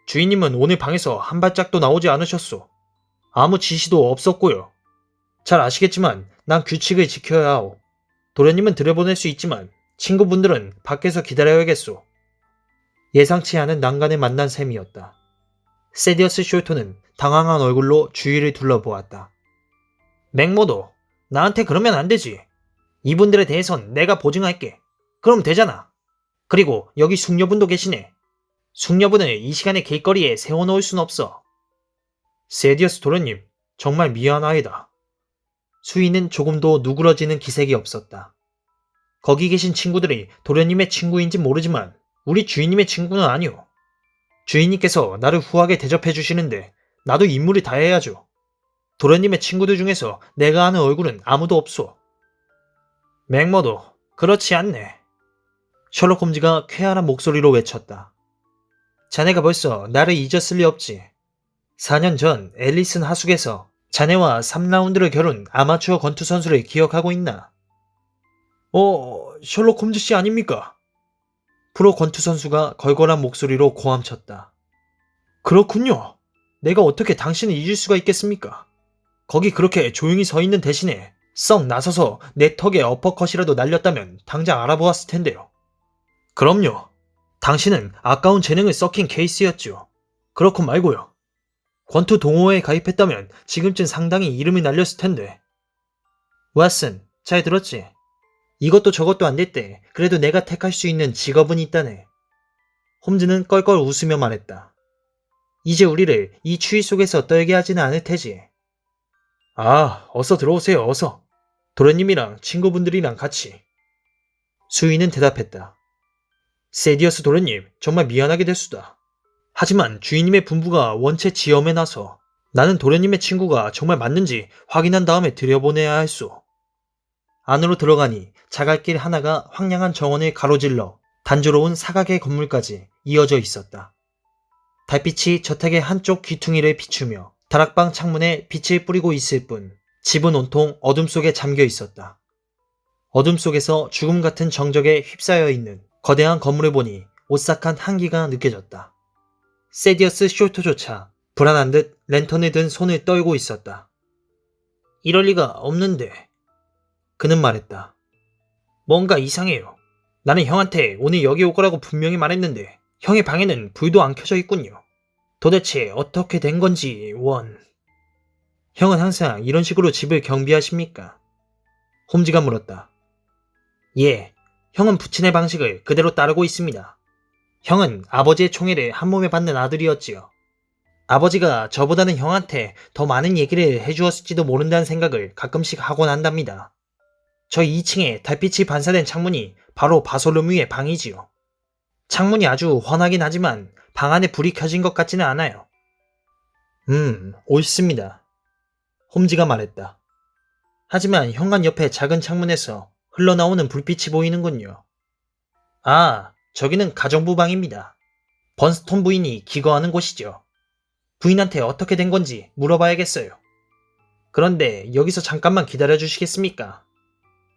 주인님은 오늘 방에서 한 발짝도 나오지 않으셨소. 아무 지시도 없었고요. 잘 아시겠지만 난 규칙을 지켜야 하오. 도련님은 들여보낼 수 있지만 친구분들은 밖에서 기다려야겠소. 예상치 않은 난간을 만난 셈이었다. 세디어스 숄토는 당황한 얼굴로 주위를 둘러보았다. 맥모도, 나한테 그러면 안 되지. 이분들에 대해선 내가 보증할게. 그럼 되잖아. 그리고 여기 숙녀분도 계시네. 숙녀분을 이 시간에 길거리에 세워놓을 순 없어. 세디어스 도련님, 정말 미안하이다. 수인은 조금도 누그러지는 기색이 없었다. 거기 계신 친구들이 도련님의 친구인지 모르지만 우리 주인님의 친구는 아니오. 주인님께서 나를 후하게 대접해 주시는데 나도 임무를 다해야죠. 도련님의 친구들 중에서 내가 아는 얼굴은 아무도 없소. 맥머도 그렇지 않네. 셜록 홈즈가 쾌활한 목소리로 외쳤다. 자네가 벌써 나를 잊었을 리 없지. 4년 전 앨리슨 하숙에서 자네와 3라운드를 겨룬 아마추어 권투 선수를 기억하고 있나? 셜록 홈즈 씨 아닙니까? 프로 권투 선수가 걸걸한 목소리로 고함쳤다. 그렇군요. 내가 어떻게 당신을 잊을 수가 있겠습니까? 거기 그렇게 조용히 서 있는 대신에 썩 나서서 내 턱에 어퍼컷이라도 날렸다면 당장 알아보았을 텐데요. 그럼요. 당신은 아까운 재능을 썩힌 케이스였죠. 그렇고 말고요. 권투 동호회에 가입했다면 지금쯤 상당히 이름이 날렸을 텐데. 왓슨, 잘 들었지? 이것도 저것도 안 됐대. 그래도 내가 택할 수 있는 직업은 있다네. 홈즈는 껄껄 웃으며 말했다. 이제 우리를 이 추위 속에서 떨게 하지는 않을 테지. 아, 어서 들어오세요, 어서. 도련님이랑 친구분들이랑 같이. 수인은 대답했다. 세디어스 도련님, 정말 미안하게 됐수다. 하지만 주인님의 분부가 원체 지엄해 나서 나는 도련님의 친구가 정말 맞는지 확인한 다음에 들여보내야 할소. 안으로 들어가니 자갈길 하나가 황량한 정원을 가로질러 단조로운 사각의 건물까지 이어져 있었다. 달빛이 저택의 한쪽 귀퉁이를 비추며 다락방 창문에 빛을 뿌리고 있을 뿐 집은 온통 어둠 속에 잠겨 있었다. 어둠 속에서 죽음 같은 정적에 휩싸여 있는 거대한 건물을 보니 오싹한 한기가 느껴졌다. 세디어스 숄토조차 불안한 듯 랜턴을 든 손을 떨고 있었다. 이럴 리가 없는데. 그는 말했다. 뭔가 이상해요. 나는 형한테 오늘 여기 올 거라고 분명히 말했는데 형의 방에는 불도 안 켜져 있군요. 도대체 어떻게 된 건지 형은 항상 이런 식으로 집을 경비하십니까? 홈즈가 물었다. 예, 형은 부친의 방식을 그대로 따르고 있습니다. 형은 아버지의 총애를 한몸에 받는 아들이었지요. 아버지가 저보다는 형한테 더 많은 얘기를 해주었을지도 모른다는 생각을 가끔씩 하곤 한답니다. 저 2층에 달빛이 반사된 창문이 바로 바솔로뮤의 방이지요. 창문이 아주 환하긴 하지만 방 안에 불이 켜진 것 같지는 않아요. 옳습니다. 홈즈가 말했다. 하지만 현관 옆에 작은 창문에서 흘러나오는 불빛이 보이는군요. 아, 저기는 가정부 방입니다. 번스톤 부인이 기거하는 곳이죠. 부인한테 어떻게 된 건지 물어봐야겠어요. 그런데 여기서 잠깐만 기다려 주시겠습니까?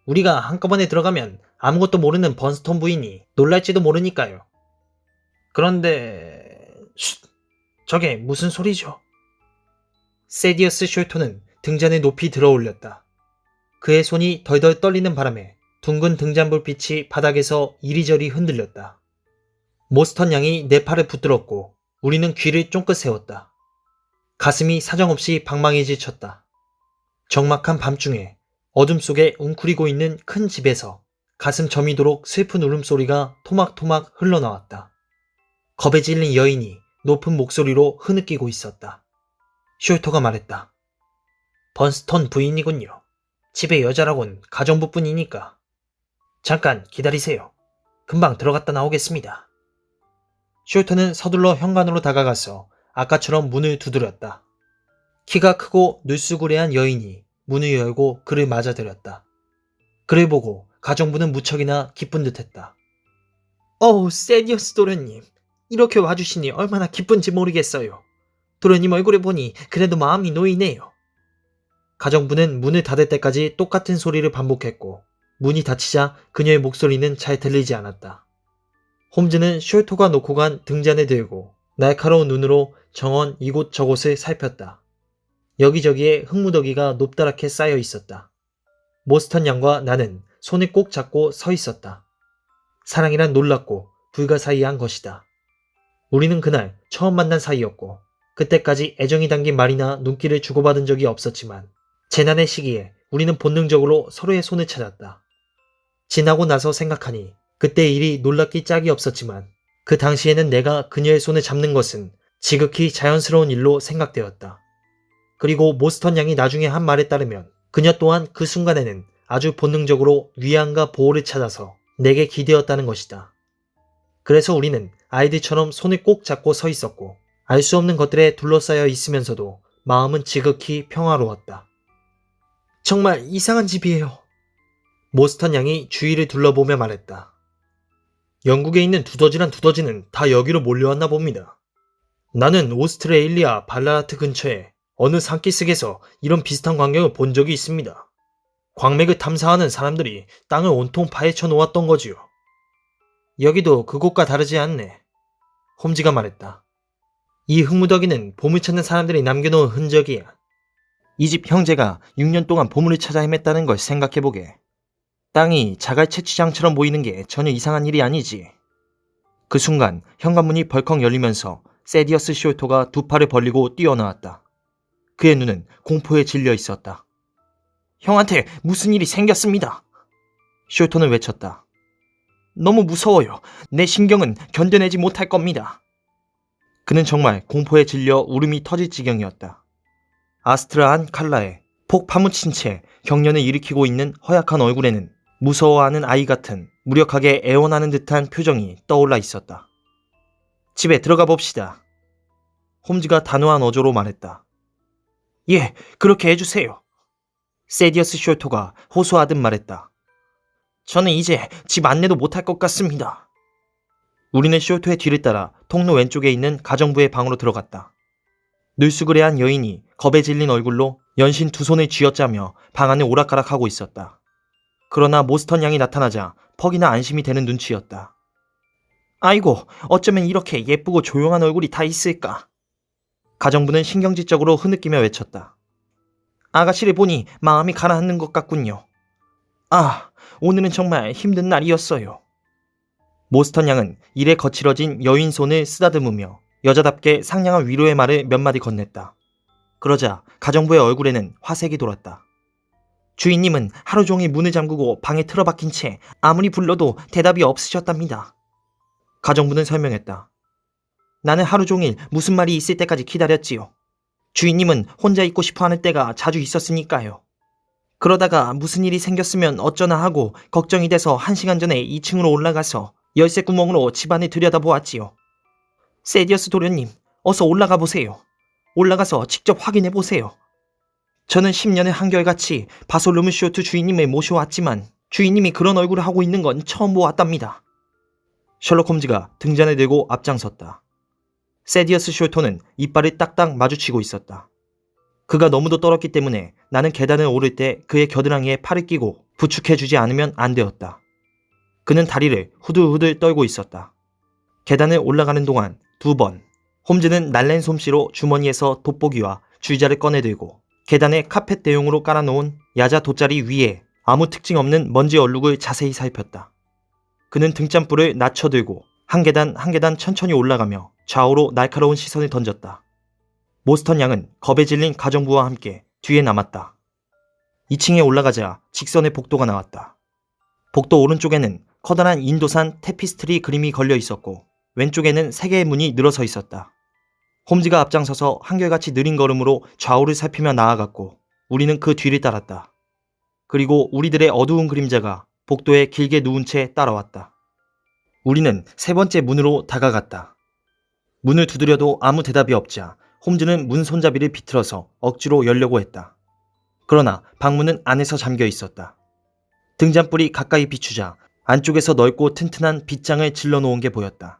우리가 한꺼번에 들어가면 아무것도 모르는 번스톤 부인이 놀랄지도 모르니까요. 그런데... 저게 무슨 소리죠? 세디어스 숄토는 등잔을 높이 들어 올렸다. 그의 손이 덜덜 떨리는 바람에 둥근 등잔불빛이 바닥에서 이리저리 흔들렸다. 모스턴 양이 내 팔을 붙들었고 우리는 귀를 쫑긋 세웠다. 가슴이 사정없이 방망이질 쳤다. 적막한 밤중에 어둠 속에 웅크리고 있는 큰 집에서 가슴 저미도록 슬픈 울음소리가 토막토막 흘러나왔다. 겁에 질린 여인이 높은 목소리로 흐느끼고 있었다. 숄토가 말했다. 번스턴 부인이군요. 집에 여자라곤 가정부뿐이니까. 잠깐 기다리세요. 금방 들어갔다 나오겠습니다. 숄터는 서둘러 현관으로 다가가서 아까처럼 문을 두드렸다. 키가 크고 눈수구레한 여인이 문을 열고 그를 맞아들였다. 그를 보고 가정부는 무척이나 기쁜 듯했다. 어우, 세디어스 도련님. 이렇게 와주시니 얼마나 기쁜지 모르겠어요. 도련님 얼굴을 보니 그래도 마음이 놓이네요. 가정부는 문을 닫을 때까지 똑같은 소리를 반복했고 문이 닫히자 그녀의 목소리는 잘 들리지 않았다. 홈즈는 숄토가 놓고 간 등잔을 들고 날카로운 눈으로 정원 이곳저곳을 살폈다. 여기저기에 흙무더기가 높다랗게 쌓여 있었다. 모스턴 양과 나는 손을 꼭 잡고 서 있었다. 사랑이란 놀랍고 불가사의한 것이다. 우리는 그날 처음 만난 사이였고 그때까지 애정이 담긴 말이나 눈길을 주고받은 적이 없었지만 재난의 시기에 우리는 본능적으로 서로의 손을 찾았다. 지나고 나서 생각하니 그때 일이 놀랍기 짝이 없었지만 그 당시에는 내가 그녀의 손을 잡는 것은 지극히 자연스러운 일로 생각되었다. 그리고 모스턴 양이 나중에 한 말에 따르면 그녀 또한 그 순간에는 아주 본능적으로 위안과 보호를 찾아서 내게 기대었다는 것이다. 그래서 우리는 아이들처럼 손을 꼭 잡고 서 있었고 알 수 없는 것들에 둘러싸여 있으면서도 마음은 지극히 평화로웠다. 정말 이상한 집이에요. 모스턴 양이 주위를 둘러보며 말했다. 영국에 있는 두더지란 두더지는 다 여기로 몰려왔나 봅니다. 나는 오스트레일리아 발라라트 근처에 어느 산기슭에서 이런 비슷한 광경을 본 적이 있습니다. 광맥을 탐사하는 사람들이 땅을 온통 파헤쳐 놓았던 거지요. 여기도 그곳과 다르지 않네. 홈즈가 말했다. 이 흙무더기는 보물 찾는 사람들이 남겨놓은 흔적이야. 이 집 형제가 6년 동안 보물을 찾아 헤맸다는 걸 생각해보게. 땅이 자갈 채취장처럼 보이는 게 전혀 이상한 일이 아니지. 그 순간 현관문이 벌컥 열리면서 세디어스 숄토가 두 팔을 벌리고 뛰어나왔다. 그의 눈은 공포에 질려 있었다. 형한테 무슨 일이 생겼습니다. 숄토는 외쳤다. 너무 무서워요. 내 신경은 견뎌내지 못할 겁니다. 그는 정말 공포에 질려 울음이 터질 지경이었다. 아스트라한 칼라에 폭 파묻힌 채 경련을 일으키고 있는 허약한 얼굴에는 무서워하는 아이 같은 무력하게 애원하는 듯한 표정이 떠올라 있었다. 집에 들어가 봅시다. 홈즈가 단호한 어조로 말했다. 예, 그렇게 해주세요. 세디어스 숄토가 호소하듯 말했다. 저는 이제 집 안내도 못할 것 같습니다. 우리는 숄토의 뒤를 따라 통로 왼쪽에 있는 가정부의 방으로 들어갔다. 늘수그레한 여인이 겁에 질린 얼굴로 연신 두 손을 쥐어짜며 방 안을 오락가락하고 있었다. 그러나 모스턴 양이 나타나자 퍽이나 안심이 되는 눈치였다. 아이고, 어쩌면 이렇게 예쁘고 조용한 얼굴이 다 있을까. 가정부는 신경질적으로 흐느끼며 외쳤다. 아가씨를 보니 마음이 가라앉는 것 같군요. 아, 오늘은 정말 힘든 날이었어요. 모스턴 양은 일에 거칠어진 여인 손을 쓰다듬으며 여자답게 상냥한 위로의 말을 몇 마디 건넸다. 그러자 가정부의 얼굴에는 화색이 돌았다. 주인님은 하루 종일 문을 잠그고 방에 틀어박힌 채 아무리 불러도 대답이 없으셨답니다. 가정부는 설명했다. 나는 하루 종일 무슨 말이 있을 때까지 기다렸지요. 주인님은 혼자 있고 싶어하는 때가 자주 있었으니까요. 그러다가 무슨 일이 생겼으면 어쩌나 하고 걱정이 돼서 1시간 전에 2층으로 올라가서 열쇠 구멍으로 집안을 들여다보았지요. 세디어스 도련님, 어서 올라가 보세요. 올라가서 직접 확인해 보세요. 저는 10년을 한결같이 바솔로무 숄트 주인님을 모셔왔지만 주인님이 그런 얼굴을 하고 있는 건 처음 보았답니다. 셜록 홈즈가 등잔을 들고 앞장섰다. 세디어스 숄토는 이빨을 딱딱 마주치고 있었다. 그가 너무도 떨었기 때문에 나는 계단을 오를 때 그의 겨드랑이에 팔을 끼고 부축해주지 않으면 안 되었다. 그는 다리를 후들후들 떨고 있었다. 계단을 올라가는 동안 2번 홈즈는 날랜 솜씨로 주머니에서 돋보기와 줄자를 꺼내들고 계단에 카펫 대용으로 깔아놓은 야자 돗자리 위에 아무 특징 없는 먼지 얼룩을 자세히 살폈다. 그는 등잔불을 낮춰들고 한 계단 한 계단 천천히 올라가며 좌우로 날카로운 시선을 던졌다. 모스턴 양은 겁에 질린 가정부와 함께 뒤에 남았다. 2층에 올라가자 직선의 복도가 나왔다. 복도 오른쪽에는 커다란 인도산 테피스트리 그림이 걸려 있었고 왼쪽에는 3개의 문이 늘어서 있었다. 홈즈가 앞장서서 한결같이 느린 걸음으로 좌우를 살피며 나아갔고 우리는 그 뒤를 따랐다. 그리고 우리들의 어두운 그림자가 복도에 길게 누운 채 따라왔다. 우리는 세 번째 문으로 다가갔다. 문을 두드려도 아무 대답이 없자 홈즈는 문 손잡이를 비틀어서 억지로 열려고 했다. 그러나 방문은 안에서 잠겨 있었다. 등잔불이 가까이 비추자 안쪽에서 넓고 튼튼한 빗장을 질러 놓은 게 보였다.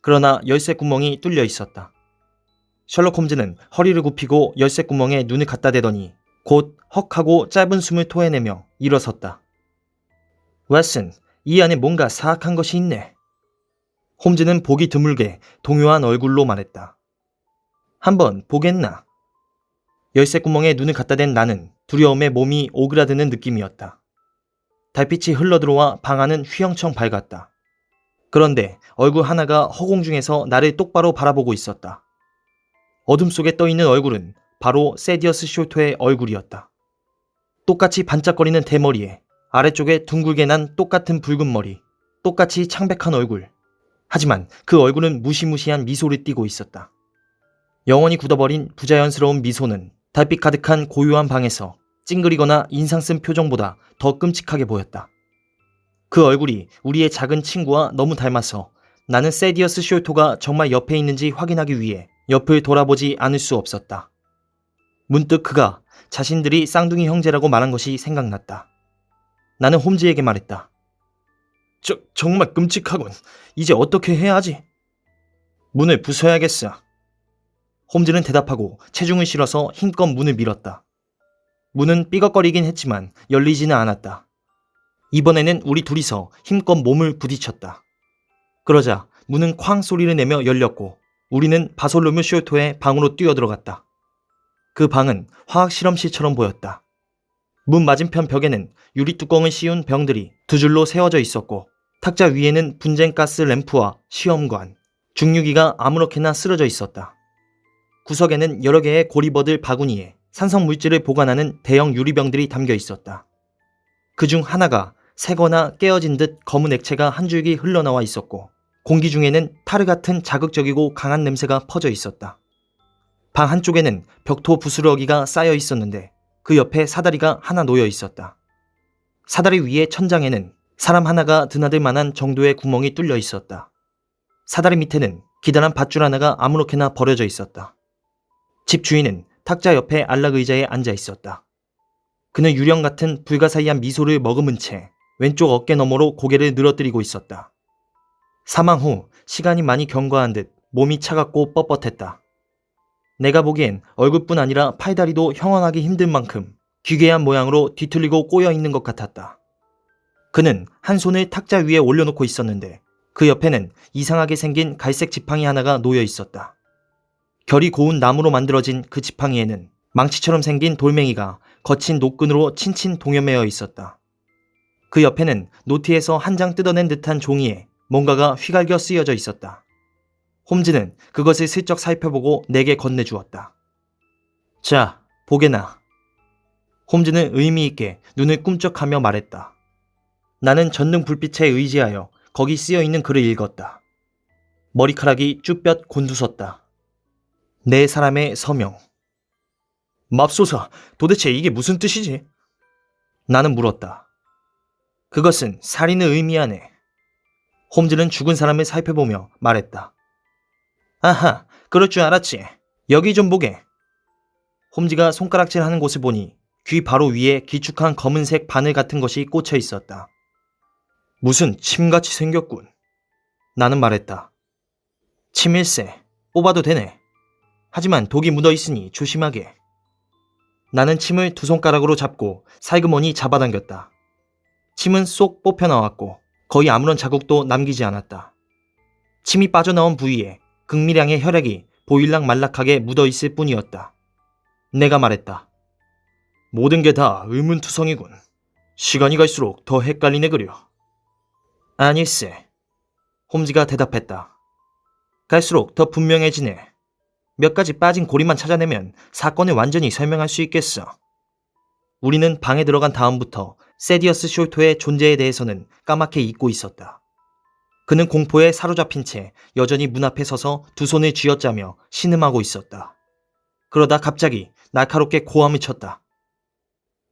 그러나 열쇠 구멍이 뚫려 있었다. 셜록 홈즈는 허리를 굽히고 열쇠 구멍에 눈을 갖다 대더니 곧 헉하고 짧은 숨을 토해내며 일어섰다. 왓슨, 이 안에 뭔가 사악한 것이 있네. 홈즈는 보기 드물게 동요한 얼굴로 말했다. 한번 보겠나? 열쇠 구멍에 눈을 갖다 댄 나는 두려움에 몸이 오그라드는 느낌이었다. 달빛이 흘러들어와 방 안은 휘영청 밝았다. 그런데 얼굴 하나가 허공 중에서 나를 똑바로 바라보고 있었다. 어둠 속에 떠있는 얼굴은 바로 세디어스 숄토의 얼굴이었다. 똑같이 반짝거리는 대머리에 아래쪽에 둥글게 난 똑같은 붉은 머리, 똑같이 창백한 얼굴. 하지만 그 얼굴은 무시무시한 미소를 띠고 있었다. 영원히 굳어버린 부자연스러운 미소는 달빛 가득한 고요한 방에서 찡그리거나 인상 쓴 표정보다 더 끔찍하게 보였다. 그 얼굴이 우리의 작은 친구와 너무 닮아서 나는 세디어스 숄토가 정말 옆에 있는지 확인하기 위해 옆을 돌아보지 않을 수 없었다. 문득 그가 자신들이 쌍둥이 형제라고 말한 것이 생각났다. 나는 홈즈에게 말했다. 정말 끔찍하군. 이제 어떻게 해야 하지? 문을 부숴야겠어. 홈즈는 대답하고 체중을 실어서 힘껏 문을 밀었다. 문은 삐걱거리긴 했지만 열리지는 않았다. 이번에는 우리 둘이서 힘껏 몸을 부딪혔다. 그러자 문은 쾅 소리를 내며 열렸고 우리는 바솔로뮤 숄토의 방으로 뛰어들어갔다. 그 방은 화학실험실처럼 보였다. 문 맞은편 벽에는 유리뚜껑을 씌운 병들이 두 줄로 세워져 있었고 탁자 위에는 분쟁가스 램프와 시험관, 중류기가 아무렇게나 쓰러져 있었다. 구석에는 여러 개의 고리버들 바구니에 산성물질을 보관하는 대형 유리병들이 담겨 있었다. 그중 하나가 새거나 깨어진 듯 검은 액체가 한 줄기 흘러나와 있었고 공기 중에는 타르 같은 자극적이고 강한 냄새가 퍼져 있었다. 방 한쪽에는 벽토 부스러기가 쌓여 있었는데 그 옆에 사다리가 하나 놓여 있었다. 사다리 위의 천장에는 사람 하나가 드나들 만한 정도의 구멍이 뚫려 있었다. 사다리 밑에는 기다란 밧줄 하나가 아무렇게나 버려져 있었다. 집 주인은 탁자 옆에 안락 의자에 앉아 있었다. 그는 유령 같은 불가사의한 미소를 머금은 채 왼쪽 어깨 너머로 고개를 늘어뜨리고 있었다. 사망 후 시간이 많이 경과한 듯 몸이 차갑고 뻣뻣했다. 내가 보기엔 얼굴뿐 아니라 팔다리도 형언하기 힘든 만큼 기괴한 모양으로 뒤틀리고 꼬여 있는 것 같았다. 그는 한 손을 탁자 위에 올려놓고 있었는데 그 옆에는 이상하게 생긴 갈색 지팡이 하나가 놓여 있었다. 결이 고운 나무로 만들어진 그 지팡이에는 망치처럼 생긴 돌멩이가 거친 노끈으로 친친 동여매어 있었다. 그 옆에는 노트에서 한 장 뜯어낸 듯한 종이에 뭔가가 휘갈겨 쓰여져 있었다. 홈즈는 그것을 슬쩍 살펴보고 내게 건네주었다. 자, 보게나. 홈즈는 의미 있게 눈을 꿈쩍하며 말했다. 나는 전등 불빛에 의지하여 거기 쓰여있는 글을 읽었다. 머리카락이 쭈뼛 곤두섰다. 네 사람의 서명. 맙소사, 도대체 이게 무슨 뜻이지? 나는 물었다. 그것은 살인을 의미하네. 홈즈는 죽은 사람을 살펴보며 말했다. 아하, 그럴 줄 알았지. 여기 좀 보게. 홈즈가 손가락질하는 곳을 보니 귀 바로 위에 길쭉한 검은색 바늘 같은 것이 꽂혀 있었다. 무슨 침같이 생겼군. 나는 말했다. 침일세, 뽑아도 되네. 하지만 독이 묻어 있으니 조심하게. 나는 침을 두 손가락으로 잡고 살그머니 잡아당겼다. 침은 쏙 뽑혀 나왔고 거의 아무런 자국도 남기지 않았다. 침이 빠져나온 부위에 극미량의 혈액이 보일락 말락하게 묻어 있을 뿐이었다. 내가 말했다. 모든 게 다 의문투성이군. 시간이 갈수록 더 헷갈리네 그려. 아닐세. 홈즈가 대답했다. 갈수록 더 분명해지네. 몇 가지 빠진 고리만 찾아내면 사건을 완전히 설명할 수 있겠어. 우리는 방에 들어간 다음부터 세디어스 숄토의 존재에 대해서는 까맣게 잊고 있었다. 그는 공포에 사로잡힌 채 여전히 문 앞에 서서 두 손을 쥐어짜며 신음하고 있었다. 그러다 갑자기 날카롭게 고함을 쳤다.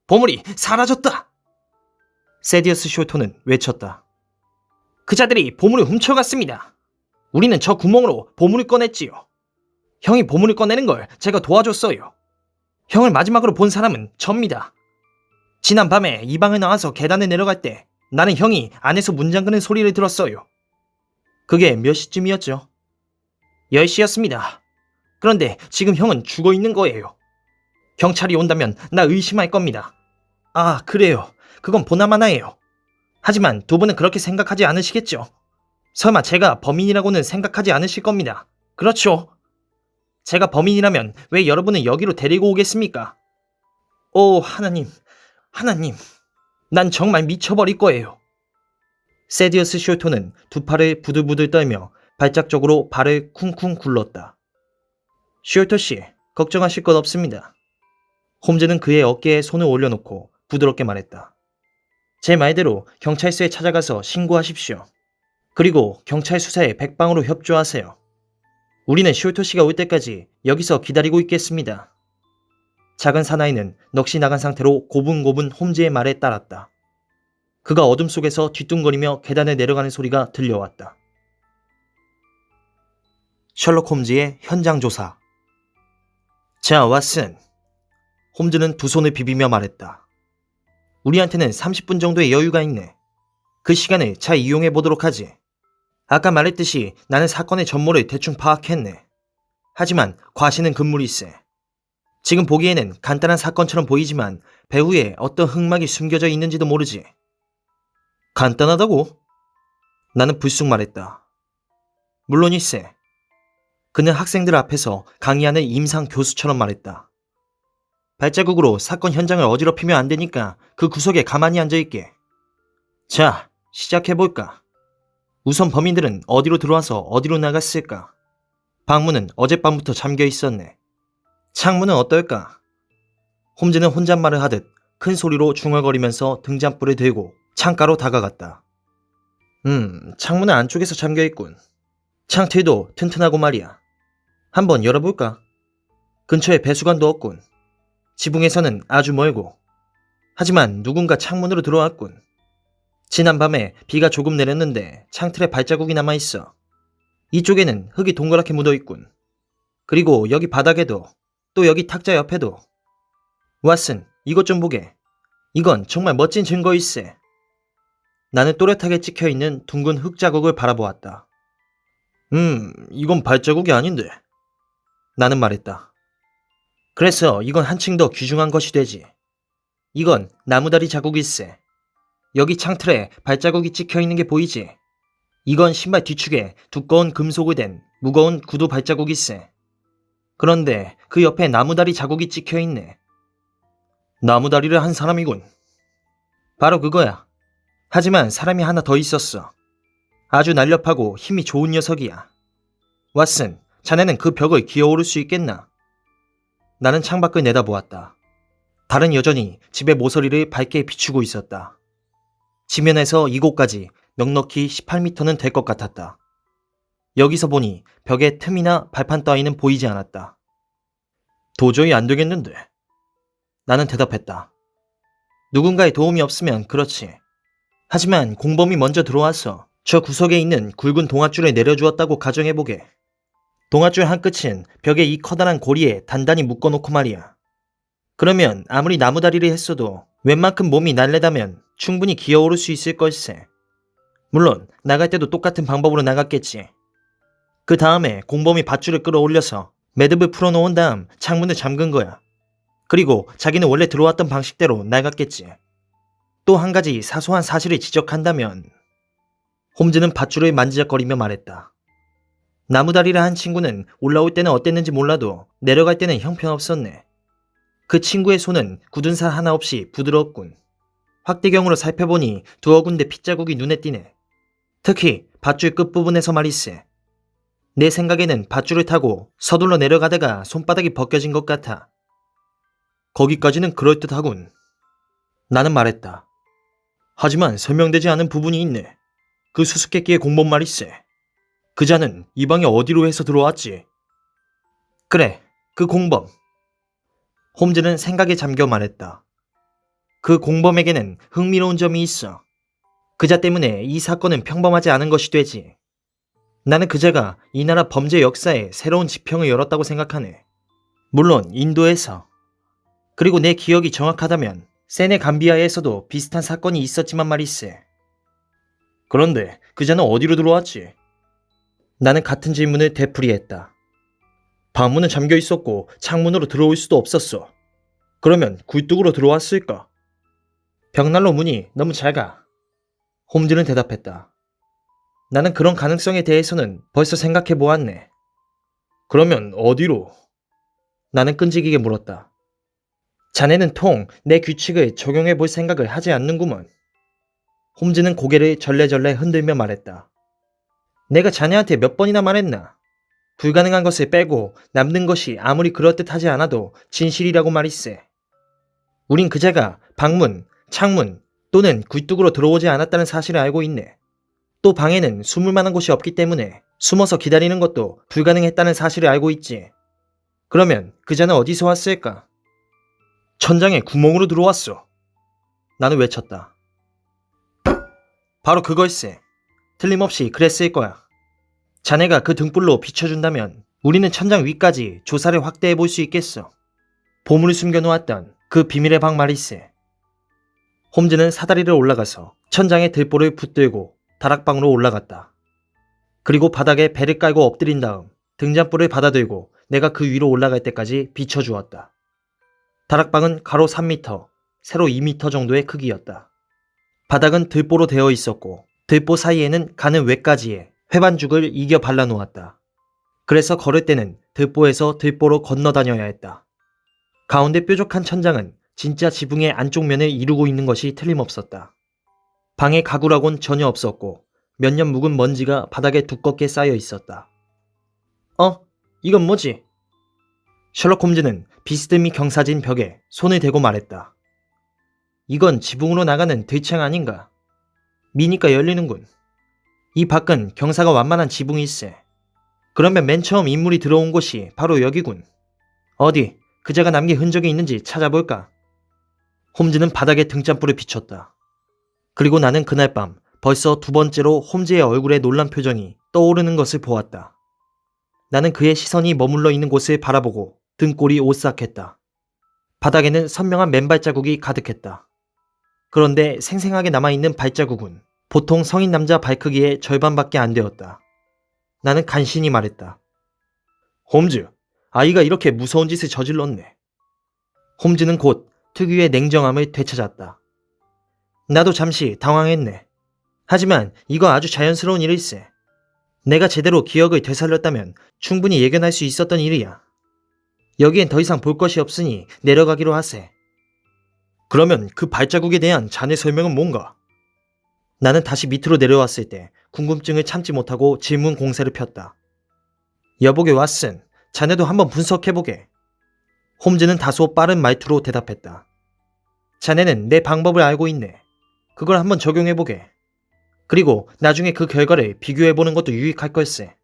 보물이 사라졌다! 세디어스 숄토는 외쳤다. 그자들이 보물을 훔쳐갔습니다. 우리는 저 구멍으로 보물을 꺼냈지요. 형이 보물을 꺼내는 걸 제가 도와줬어요. 형을 마지막으로 본 사람은 접니다. 지난 밤에 이 방을 나와서 계단에 내려갈 때 나는 형이 안에서 문 잠그는 소리를 들었어요. 그게 몇 시쯤이었죠? 10시였습니다. 그런데 지금 형은 죽어 있는 거예요. 경찰이 온다면 나 의심할 겁니다. 아, 그래요. 그건 보나마나예요. 하지만 두 분은 그렇게 생각하지 않으시겠죠? 설마 제가 범인이라고는 생각하지 않으실 겁니다. 그렇죠? 제가 범인이라면 왜 여러분을 여기로 데리고 오겠습니까? 오, 하나님, 하나님, 난 정말 미쳐버릴 거예요. 세디어스 숄토는 두 팔을 부들부들 떨며 발작적으로 발을 쿵쿵 굴렀다. 숄토 씨, 걱정하실 것 없습니다. 홈즈는 그의 어깨에 손을 올려놓고 부드럽게 말했다. 제 말대로 경찰서에 찾아가서 신고하십시오. 그리고 경찰 수사에 백방으로 협조하세요. 우리는 숄토 씨가 올 때까지 여기서 기다리고 있겠습니다. 작은 사나이는 넋이 나간 상태로 고분고분 홈즈의 말에 따랐다. 그가 어둠 속에서 뒤뚱거리며 계단에 내려가는 소리가 들려왔다. 셜록 홈즈의 현장 조사. 자, 왓슨. 홈즈는 두 손을 비비며 말했다. 우리한테는 30분 정도의 여유가 있네. 그 시간을 잘 이용해 보도록 하지. 아까 말했듯이 나는 사건의 전모를 대충 파악했네. 하지만 과시는 금물일세. 지금 보기에는 간단한 사건처럼 보이지만 배후에 어떤 흑막이 숨겨져 있는지도 모르지. 간단하다고? 나는 불쑥 말했다. 물론일세. 그는 학생들 앞에서 강의하는 임상 교수처럼 말했다. 발자국으로 사건 현장을 어지럽히면 안 되니까 그 구석에 가만히 앉아있게. 자, 시작해볼까? 우선 범인들은 어디로 들어와서 어디로 나갔을까? 방문은 어젯밤부터 잠겨 있었네. 창문은 어떨까? 홈즈는 혼잣말을 하듯 큰 소리로 중얼거리면서 등잔불을 들고 창가로 다가갔다. 창문은 안쪽에서 잠겨 있군. 창틀도 튼튼하고 말이야. 한번 열어볼까? 근처에 배수관도 없군. 지붕에서는 아주 멀고. 하지만 누군가 창문으로 들어왔군. 지난밤에 비가 조금 내렸는데 창틀에 발자국이 남아있어. 이쪽에는 흙이 동그랗게 묻어있군. 그리고 여기 바닥에도, 또 여기 탁자 옆에도. 왓슨, 이것 좀 보게. 이건 정말 멋진 증거일세. 나는 또렷하게 찍혀있는 둥근 흙자국을 바라보았다. 이건 발자국이 아닌데. 나는 말했다. 그래서 이건 한층 더 귀중한 것이 되지. 이건 나무다리 자국일세. 여기 창틀에 발자국이 찍혀있는 게 보이지? 이건 신발 뒤축에 두꺼운 금속을 댄 무거운 구두 발자국일세. 그런데 그 옆에 나무다리 자국이 찍혀있네. 나무다리를 한 사람이군. 바로 그거야. 하지만 사람이 하나 더 있었어. 아주 날렵하고 힘이 좋은 녀석이야. 왓슨, 자네는 그 벽을 기어오를 수 있겠나? 나는 창밖을 내다보았다. 달은 여전히 집의 모서리를 밝게 비추고 있었다. 지면에서 이곳까지 넉넉히 18m는 될 것 같았다. 여기서 보니 벽에 틈이나 발판 따위는 보이지 않았다. 도저히 안 되겠는데. 나는 대답했다. 누군가의 도움이 없으면 그렇지. 하지만 공범이 먼저 들어와서 저 구석에 있는 굵은 동아줄을 내려주었다고 가정해보게. 동아줄 한 끝은 벽의 이 커다란 고리에 단단히 묶어놓고 말이야. 그러면 아무리 나무다리를 했어도 웬만큼 몸이 날래다면 충분히 기어오를 수 있을 걸세. 물론 나갈 때도 똑같은 방법으로 나갔겠지. 그 다음에 공범이 밧줄을 끌어올려서 매듭을 풀어놓은 다음 창문을 잠근 거야. 그리고 자기는 원래 들어왔던 방식대로 나갔겠지. 또 한 가지 사소한 사실을 지적한다면 홈즈는 밧줄을 만지작거리며 말했다. 나무다리를 한 친구는 올라올 때는 어땠는지 몰라도 내려갈 때는 형편없었네. 그 친구의 손은 굳은 살 하나 없이 부드러웠군. 확대경으로 살펴보니 두어 군데 핏자국이 눈에 띄네. 특히 밧줄 끝부분에서 말일세. 내 생각에는 밧줄을 타고 서둘러 내려가다가 손바닥이 벗겨진 것 같아. 거기까지는 그럴듯하군. 나는 말했다. 하지만 설명되지 않은 부분이 있네. 그 수수께끼의 공범 말일세. 그자는 이 방에 어디로 해서 들어왔지? 그래, 그 공범. 홈즈는 생각에 잠겨 말했다. 그 공범에게는 흥미로운 점이 있어. 그자 때문에 이 사건은 평범하지 않은 것이 되지. 나는 그자가 이 나라 범죄 역사에 새로운 지평을 열었다고 생각하네. 물론 인도에서. 그리고 내 기억이 정확하다면 세네감비아에서도 비슷한 사건이 있었지만 말이세. 그런데 그자는 어디로 들어왔지? 나는 같은 질문을 되풀이했다. 방문은 잠겨 있었고 창문으로 들어올 수도 없었어. 그러면 굴뚝으로 들어왔을까? 벽난로 문이 너무 작아. 홈즈는 대답했다. 나는 그런 가능성에 대해서는 벌써 생각해 보았네. 그러면 어디로? 나는 끈질기게 물었다. 자네는 통 내 규칙을 적용해 볼 생각을 하지 않는구먼. 홈즈는 고개를 절레절레 흔들며 말했다. 내가 자네한테 몇 번이나 말했나? 불가능한 것을 빼고 남는 것이 아무리 그럴듯하지 않아도 진실이라고 말이세. 우린 그자가 방문, 창문 또는 굴뚝으로 들어오지 않았다는 사실을 알고 있네. 또 방에는 숨을 만한 곳이 없기 때문에 숨어서 기다리는 것도 불가능했다는 사실을 알고 있지. 그러면 그자는 어디서 왔을까? 천장에 구멍으로 들어왔어. 나는 외쳤다. 바로 그걸세. 틀림없이 그랬을 거야. 자네가 그 등불로 비춰준다면 우리는 천장 위까지 조사를 확대해 볼 수 있겠어. 보물을 숨겨놓았던 그 비밀의 방 말일세. 홈즈는 사다리를 올라가서 천장에 들보를 붙들고 다락방으로 올라갔다. 그리고 바닥에 배를 깔고 엎드린 다음 등잔불을 받아들고 내가 그 위로 올라갈 때까지 비춰주었다. 다락방은 가로 3m, 세로 2m 정도의 크기였다. 바닥은 들보로 되어 있었고 들보 사이에는 가는 외까지에 회반죽을 이겨 발라놓았다. 그래서 걸을 때는 들보에서 들보로 건너 다녀야 했다. 가운데 뾰족한 천장은 진짜 지붕의 안쪽 면을 이루고 있는 것이 틀림없었다. 방에 가구라곤 전혀 없었고 몇 년 묵은 먼지가 바닥에 두껍게 쌓여 있었다. 이건 뭐지? 셜록 홈즈는 비스듬히 경사진 벽에 손을 대고 말했다. 이건 지붕으로 나가는 들창 아닌가? 미니까 열리는군. 이 밖은 경사가 완만한 지붕일세. 그러면 맨 처음 인물이 들어온 곳이 바로 여기군. 어디 그자가 남긴 흔적이 있는지 찾아볼까? 홈즈는 바닥에 등잔불을 비췄다. 그리고 나는 그날 밤 벌써 두 번째로 홈즈의 얼굴에 놀란 표정이 떠오르는 것을 보았다. 나는 그의 시선이 머물러 있는 곳을 바라보고 등골이 오싹했다. 바닥에는 선명한 맨발자국이 가득했다. 그런데 생생하게 남아있는 발자국은 보통 성인 남자 발 크기의 절반밖에 안 되었다. 나는 간신히 말했다. 홈즈, 아이가 이렇게 무서운 짓을 저질렀네. 홈즈는 곧 특유의 냉정함을 되찾았다. 나도 잠시 당황했네. 하지만 이거 아주 자연스러운 일일세. 내가 제대로 기억을 되살렸다면 충분히 예견할 수 있었던 일이야. 여기엔 더 이상 볼 것이 없으니 내려가기로 하세. 그러면 그 발자국에 대한 자네 설명은 뭔가? 나는 다시 밑으로 내려왔을 때 궁금증을 참지 못하고 질문 공세를 폈다. 여보게 왓슨, 자네도 한번 분석해보게. 홈즈는 다소 빠른 말투로 대답했다. 자네는 내 방법을 알고 있네. 그걸 한번 적용해보게. 그리고 나중에 그 결과를 비교해보는 것도 유익할 걸세.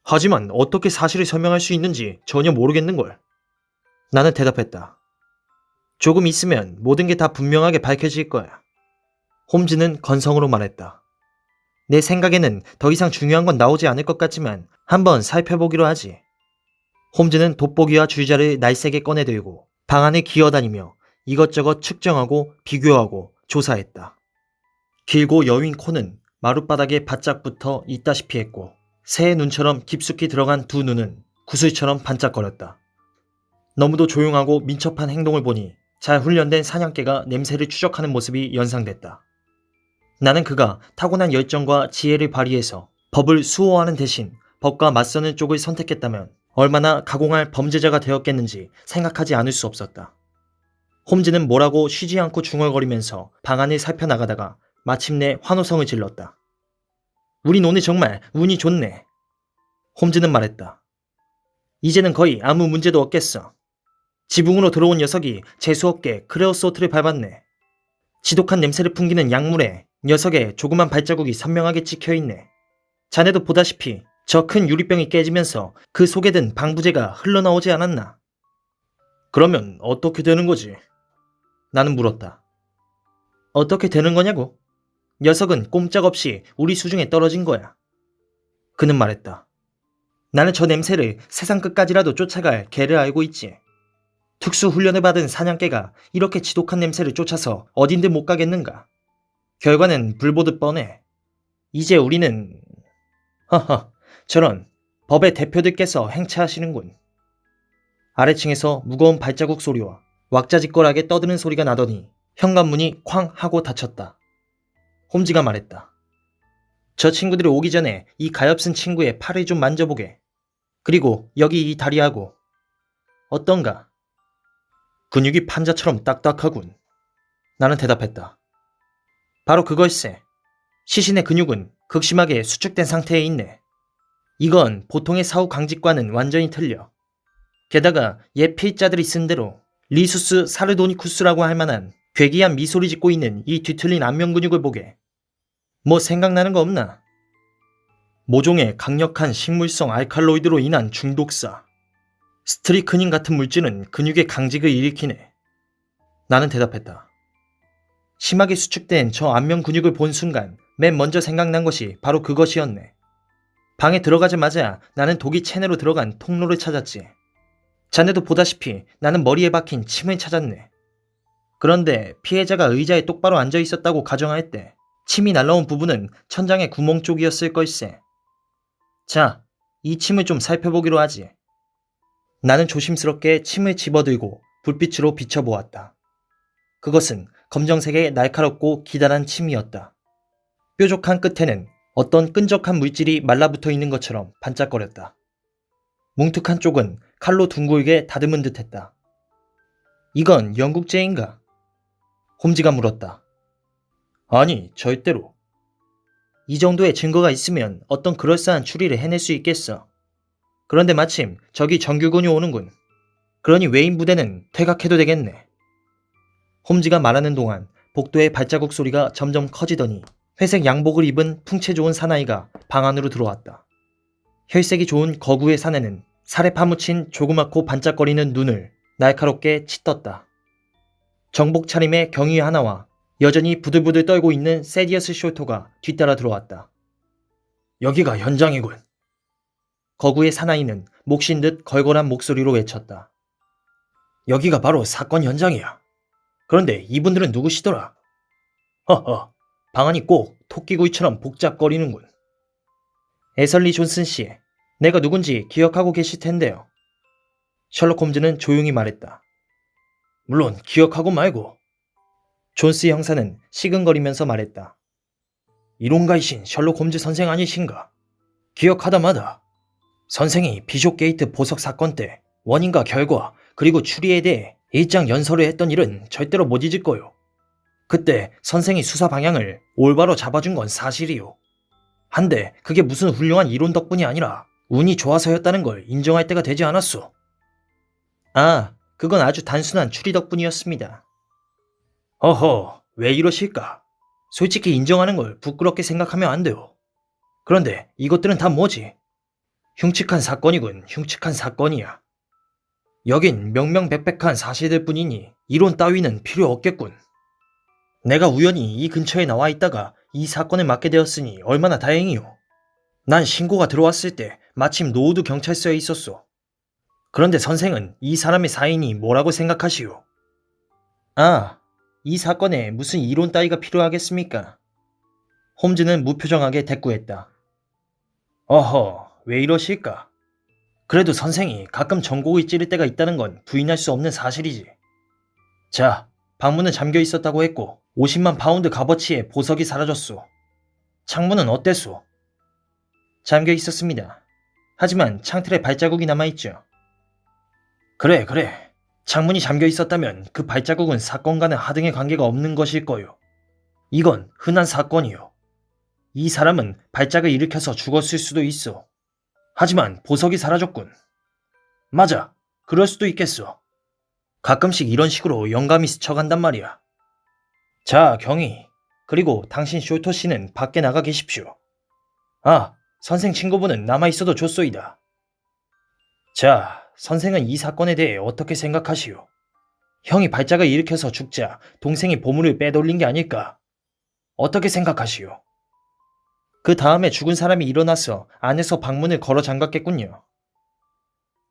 하지만 어떻게 사실을 설명할 수 있는지 전혀 모르겠는걸. 나는 대답했다. 조금 있으면 모든 게 다 분명하게 밝혀질 거야. 홈즈는 건성으로 말했다. 내 생각에는 더 이상 중요한 건 나오지 않을 것 같지만 한번 살펴보기로 하지. 홈즈는 돋보기와 줄자를 날쌔게 꺼내들고 방 안을 기어다니며 이것저것 측정하고 비교하고 조사했다. 길고 여윈 코는 마룻바닥에 바짝 붙어 있다시피 했고 새의 눈처럼 깊숙이 들어간 두 눈은 구슬처럼 반짝거렸다. 너무도 조용하고 민첩한 행동을 보니 잘 훈련된 사냥개가 냄새를 추적하는 모습이 연상됐다. 나는 그가 타고난 열정과 지혜를 발휘해서 법을 수호하는 대신 법과 맞서는 쪽을 선택했다면 얼마나 가공할 범죄자가 되었겠는지 생각하지 않을 수 없었다. 홈즈는 뭐라고 쉬지 않고 중얼거리면서 방 안을 살펴나가다가 마침내 환호성을 질렀다. 우린 오늘 정말 운이 좋네. 홈즈는 말했다. 이제는 거의 아무 문제도 없겠어. 지붕으로 들어온 녀석이 재수없게 크레오소트를 밟았네. 지독한 냄새를 풍기는 약물에 녀석의 조그만 발자국이 선명하게 찍혀있네. 자네도 보다시피 저 큰 유리병이 깨지면서 그 속에 든 방부제가 흘러나오지 않았나? 그러면 어떻게 되는 거지? 나는 물었다. 어떻게 되는 거냐고? 녀석은 꼼짝없이 우리 수중에 떨어진 거야. 그는 말했다. 나는 저 냄새를 세상 끝까지라도 쫓아갈 개를 알고 있지. 특수 훈련을 받은 사냥개가 이렇게 지독한 냄새를 쫓아서 어딘들 못 가겠는가. 결과는 불보듯 뻔해. 이제 우리는... 허허, 저런 법의 대표들께서 행차하시는군. 아래층에서 무거운 발자국 소리와 왁자지껄하게 떠드는 소리가 나더니 현관문이 쾅 하고 닫혔다. 홈즈가 말했다. 저 친구들이 오기 전에 이 가엾은 친구의 팔을 좀 만져보게. 그리고 여기 이 다리하고. 어떤가? 근육이 판자처럼 딱딱하군. 나는 대답했다. 바로 그걸세. 시신의 근육은 극심하게 수축된 상태에 있네. 이건 보통의 사후 강직과는 완전히 틀려. 게다가 옛 필자들이 쓴 대로 리수스 사르도니쿠스라고 할 만한 괴기한 미소리 짓고 있는 이 뒤틀린 안면 근육을 보게. 뭐 생각나는 거 없나? 모종의 강력한 식물성 알칼로이드로 인한 중독사. 스트리크닌 같은 물질은 근육의 강직을 일으키네. 나는 대답했다. 심하게 수축된 저 안면 근육을 본 순간 맨 먼저 생각난 것이 바로 그것이었네. 방에 들어가자마자 나는 독이 체내로 들어간 통로를 찾았지. 자네도 보다시피 나는 머리에 박힌 침을 찾았네. 그런데 피해자가 의자에 똑바로 앉아 있었다고 가정할 때 침이 날라온 부분은 천장의 구멍 쪽이었을 걸세. 자, 이 침을 좀 살펴보기로 하지. 나는 조심스럽게 침을 집어들고 불빛으로 비춰보았다. 그것은 검정색의 날카롭고 기다란 침이었다. 뾰족한 끝에는 어떤 끈적한 물질이 말라붙어 있는 것처럼 반짝거렸다. 뭉툭한 쪽은 칼로 둥글게 다듬은 듯했다. 이건 영국제인가? 홈즈가 물었다. 아니, 절대로. 이 정도의 증거가 있으면 어떤 그럴싸한 추리를 해낼 수 있겠어. 그런데 마침 저기 정규군이 오는군. 그러니 외인 부대는 퇴각해도 되겠네. 홈즈가 말하는 동안 복도의 발자국 소리가 점점 커지더니 회색 양복을 입은 풍채 좋은 사나이가 방 안으로 들어왔다. 혈색이 좋은 거구의 사내는 살에 파묻힌 조그맣고 반짝거리는 눈을 날카롭게 치떴다. 정복 차림의 경위 하나와 여전히 부들부들 떨고 있는 세디어스 숄터가 뒤따라 들어왔다. 여기가 현장이군. 거구의 사나이는 목신 듯 걸걸한 목소리로 외쳤다. 여기가 바로 사건 현장이야. 그런데 이분들은 누구시더라? 허허, 방안이 꼭 토끼구이처럼 복잡거리는군. 애설리 존슨 씨, 내가 누군지 기억하고 계실 텐데요. 셜록 홈즈는 조용히 말했다. 물론 기억하고 말고. 존스 형사는 시근거리면서 말했다. 이론가이신 셜록 홈즈 선생 아니신가? 기억하다마다 선생이 비숍 게이트 보석 사건 때 원인과 결과 그리고 추리에 대해 일장 연설을 했던 일은 절대로 못 잊을 거요. 그때 선생이 수사 방향을 올바로 잡아준 건 사실이요. 한데 그게 무슨 훌륭한 이론 덕분이 아니라 운이 좋아서였다는 걸 인정할 때가 되지 않았소. 아, 그건 아주 단순한 추리 덕분이었습니다. 어허, 왜 이러실까? 솔직히 인정하는 걸 부끄럽게 생각하면 안 돼요. 그런데 이것들은 다 뭐지? 흉측한 사건이군, 흉측한 사건이야. 여긴 명명백백한 사실들 뿐이니 이론 따위는 필요 없겠군. 내가 우연히 이 근처에 나와 있다가 이 사건을 맡게 되었으니 얼마나 다행이요. 난 신고가 들어왔을 때 마침 노우드 경찰서에 있었소. 그런데 선생은 이 사람의 사인이 뭐라고 생각하시오? 아, 이 사건에 무슨 이론 따위가 필요하겠습니까? 홈즈는 무표정하게 대꾸했다. 어허, 왜 이러실까? 그래도 선생이 가끔 전곡을 찌를 때가 있다는 건 부인할 수 없는 사실이지. 자, 방문은 잠겨 있었다고 했고 50만 파운드 값어치의 보석이 사라졌소. 창문은 어땠소? 잠겨 있었습니다. 하지만 창틀에 발자국이 남아있죠. 그래. 창문이 잠겨 있었다면 그 발자국은 사건과는 하등의 관계가 없는 것일 거요. 이건 흔한 사건이요. 이 사람은 발작을 일으켜서 죽었을 수도 있어. 하지만 보석이 사라졌군. 맞아, 그럴 수도 있겠어. 가끔씩 이런 식으로 영감이 스쳐간단 말이야. 자, 경위. 그리고 당신 숄터 씨는 밖에 나가 계십시오. 아, 선생 친구분은 남아있어도 좋소이다. 자, 선생은 이 사건에 대해 어떻게 생각하시오? 형이 발작을 일으켜서 죽자 동생이 보물을 빼돌린 게 아닐까? 어떻게 생각하시오? 그 다음에 죽은 사람이 일어나서 안에서 방문을 걸어 잠갔겠군요.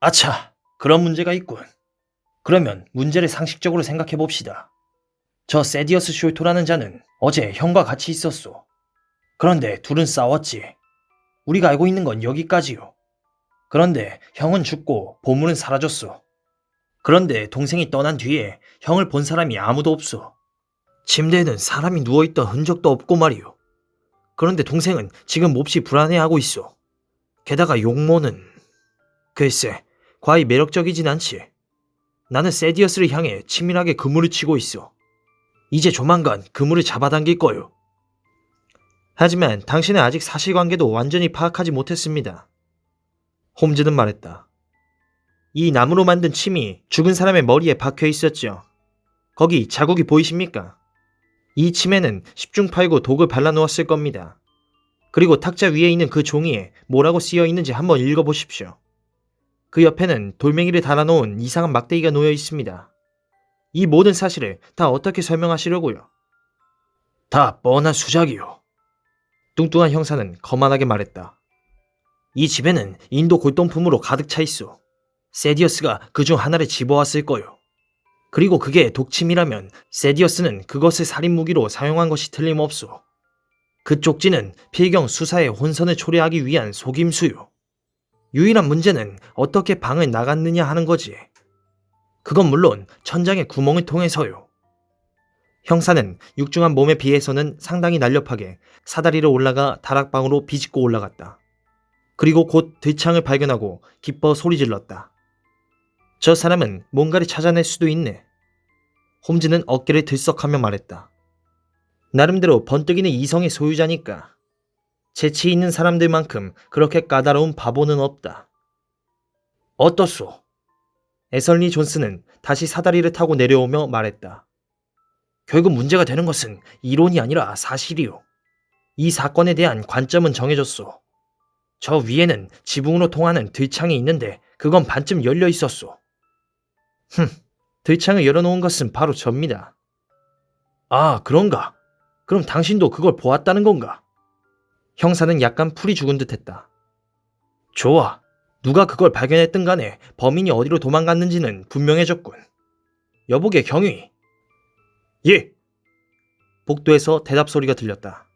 아차, 그런 문제가 있군. 그러면 문제를 상식적으로 생각해 봅시다. 저 세디어스 숄토라는 자는 어제 형과 같이 있었소. 그런데 둘은 싸웠지. 우리가 알고 있는 건 여기까지요. 그런데 형은 죽고 보물은 사라졌소. 그런데 동생이 떠난 뒤에 형을 본 사람이 아무도 없어. 침대에는 사람이 누워있던 흔적도 없고 말이오. 그런데 동생은 지금 몹시 불안해하고 있어. 게다가 용모는 글쎄, 과히 매력적이진 않지. 나는 세디어스를 향해 치밀하게 그물을 치고 있어. 이제 조만간 그물을 잡아당길 거요. 하지만 당신은 아직 사실관계도 완전히 파악하지 못했습니다. 홈즈는 말했다. 이 나무로 만든 침이 죽은 사람의 머리에 박혀 있었죠. 거기 자국이 보이십니까? 이 침에는 10중 8구 독을 발라놓았을 겁니다. 그리고 탁자 위에 있는 그 종이에 뭐라고 쓰여 있는지 한번 읽어보십시오. 그 옆에는 돌멩이를 달아놓은 이상한 막대기가 놓여 있습니다. 이 모든 사실을 다 어떻게 설명하시려고요? 다 뻔한 수작이요. 뚱뚱한 형사는 거만하게 말했다. 이 집에는 인도 골동품으로 가득 차 있어. 세디어스가 그중 하나를 집어왔을 거요. 그리고 그게 독침이라면 세디어스는 그것을 살인 무기로 사용한 것이 틀림없소. 그 쪽지는 필경 수사의 혼선을 초래하기 위한 속임수요. 유일한 문제는 어떻게 방을 나갔느냐 하는 거지. 그건 물론 천장의 구멍을 통해서요. 형사는 육중한 몸에 비해서는 상당히 날렵하게 사다리로 올라가 다락방으로 비집고 올라갔다. 그리고 곧 들창을 발견하고 기뻐 소리질렀다. 저 사람은 뭔가를 찾아낼 수도 있네. 홈즈는 어깨를 들썩하며 말했다. 나름대로 번뜩이는 이성의 소유자니까. 재치 있는 사람들만큼 그렇게 까다로운 바보는 없다. 어떻소? 에설리 존스는 다시 사다리를 타고 내려오며 말했다. 결국 문제가 되는 것은 이론이 아니라 사실이요. 이 사건에 대한 관점은 정해졌소. 저 위에는 지붕으로 통하는 들창이 있는데 그건 반쯤 열려 있었소. 들창을 열어놓은 것은 바로 접니다. 아, 그런가? 그럼 당신도 그걸 보았다는 건가? 형사는 약간 풀이 죽은 듯 했다. 좋아. 누가 그걸 발견했든 간에 범인이 어디로 도망갔는지는 분명해졌군. 여보게 경위. 예. 복도에서 대답 소리가 들렸다.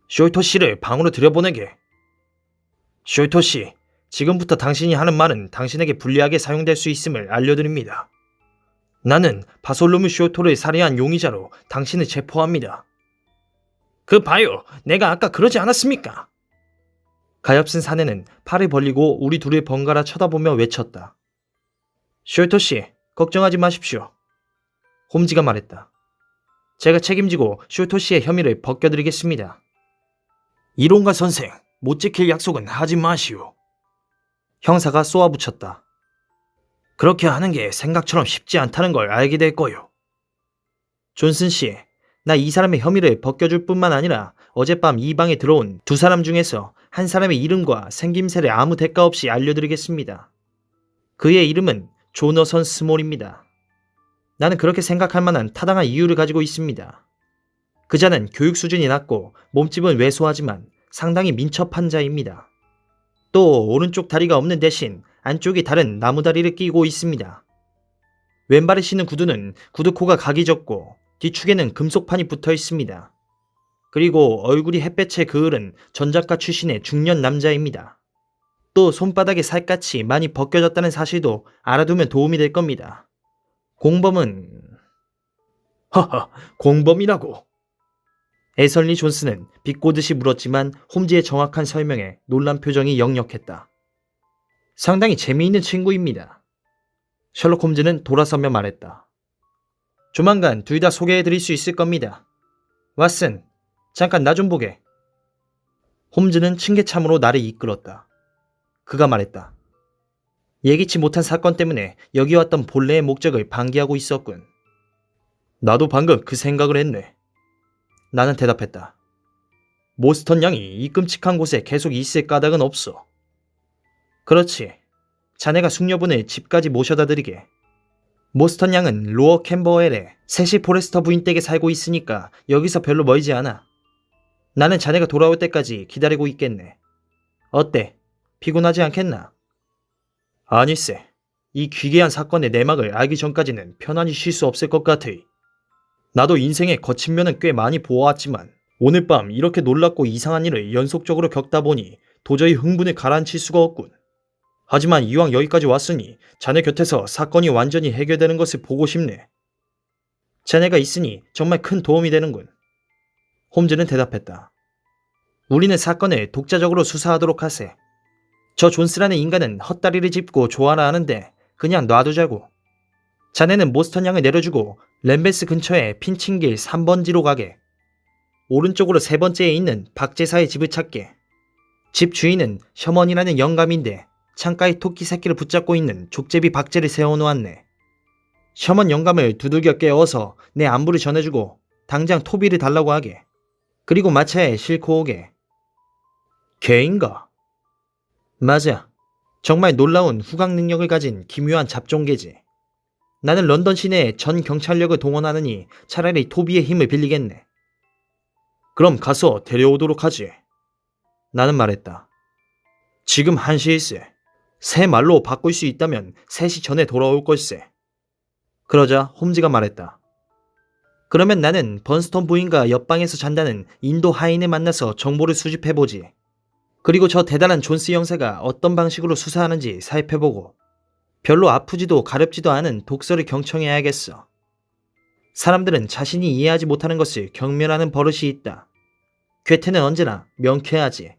숄토 씨를 방으로 들여보내게. 숄토 씨, 지금부터 당신이 하는 말은 당신에게 불리하게 사용될 수 있음을 알려드립니다. 나는 바솔로뮤 숄토를 살해한 용의자로 당신을 체포합니다. 그 봐요, 내가 아까 그러지 않았습니까? 가엾은 사내는 팔을 벌리고 우리 둘을 번갈아 쳐다보며 외쳤다. 숄토 씨, 걱정하지 마십시오. 홈즈가 말했다. 제가 책임지고 숄토 씨의 혐의를 벗겨드리겠습니다. 이론가 선생, 못 지킬 약속은 하지 마시오. 형사가 쏘아붙였다. 그렇게 하는 게 생각처럼 쉽지 않다는 걸 알게 될 거요. 존슨 씨, 나 이 사람의 혐의를 벗겨줄 뿐만 아니라 어젯밤 이 방에 들어온 두 사람 중에서 한 사람의 이름과 생김새를 아무 대가 없이 알려드리겠습니다. 그의 이름은 조너선 스몰입니다. 나는 그렇게 생각할 만한 타당한 이유를 가지고 있습니다. 그 자는 교육 수준이 낮고 몸집은 왜소하지만 상당히 민첩한 자입니다. 또 오른쪽 다리가 없는 대신 안쪽이 다른 나무다리를 끼고 있습니다. 왼발에 신은 구두는 구두코가 각이 졌고 뒤축에는 금속판이 붙어 있습니다. 그리고 얼굴이 햇볕에 그을은 전작가 출신의 중년 남자입니다. 또 손바닥에 살갗이 많이 벗겨졌다는 사실도 알아두면 도움이 될 겁니다. 공범은... 하하, 공범이라고. 에설리 존스는 비꼬듯이 물었지만 홈즈의 정확한 설명에 놀란 표정이 역력했다. 상당히 재미있는 친구입니다. 셜록 홈즈는 돌아서며 말했다. 조만간 둘 다 소개해드릴 수 있을 겁니다. 왓슨, 잠깐 나 좀 보게. 홈즈는 층계참으로 나를 이끌었다. 그가 말했다. 예기치 못한 사건 때문에 여기 왔던 본래의 목적을 방기하고 있었군. 나도 방금 그 생각을 했네. 나는 대답했다. 모스턴 양이 이 끔찍한 곳에 계속 있을 까닭은 없어. 그렇지. 자네가 숙녀분을 집까지 모셔다 드리게. 모스턴 양은 로어 캠버웰의 셋이 포레스터 부인 댁에 살고 있으니까 여기서 별로 멀지 않아. 나는 자네가 돌아올 때까지 기다리고 있겠네. 어때? 피곤하지 않겠나? 아니쎄. 이 귀괴한 사건의 내막을 알기 전까지는 편안히 쉴 수 없을 것 같으. 나도 인생의 거친 면은 꽤 많이 보아왔지만 오늘 밤 이렇게 놀랍고 이상한 일을 연속적으로 겪다 보니 도저히 흥분을 가라앉힐 수가 없군. 하지만 이왕 여기까지 왔으니 자네 곁에서 사건이 완전히 해결되는 것을 보고 싶네. 자네가 있으니 정말 큰 도움이 되는군. 홈즈는 대답했다. 우리는 사건을 독자적으로 수사하도록 하세. 저 존스라는 인간은 헛다리를 짚고 좋아라 하는데 그냥 놔두자고. 자네는 모스턴 양을 내려주고 램베스 근처에 핀칭길 3번지로 가게. 오른쪽으로 세 번째에 있는 박제사의 집을 찾게. 집 주인은 셔먼이라는 영감인데 창가에 토끼 새끼를 붙잡고 있는 족제비 박제를 세워놓았네. 셔먼 영감을 두들겨 깨워서 내 안부를 전해주고 당장 토비를 달라고 하게. 그리고 마차에 싣고 오게. 개인가? 맞아. 정말 놀라운 후각 능력을 가진 기묘한 잡종개지. 나는 런던 시내에 전 경찰력을 동원하느니 차라리 토비의 힘을 빌리겠네. 그럼 가서 데려오도록 하지. 나는 말했다. 지금 1시일세. 새 말로 바꿀 수 있다면 3시 전에 돌아올 걸세. 그러자 홈즈가 말했다. 그러면 나는 번스턴 부인과 옆방에서 잔다는 인도 하인을 만나서 정보를 수집해보지. 그리고 저 대단한 존스 형사가 어떤 방식으로 수사하는지 살펴보고 별로 아프지도 가렵지도 않은 독서를 경청해야겠어. 사람들은 자신이 이해하지 못하는 것을 경멸하는 버릇이 있다. 괴테는 언제나 명쾌하지.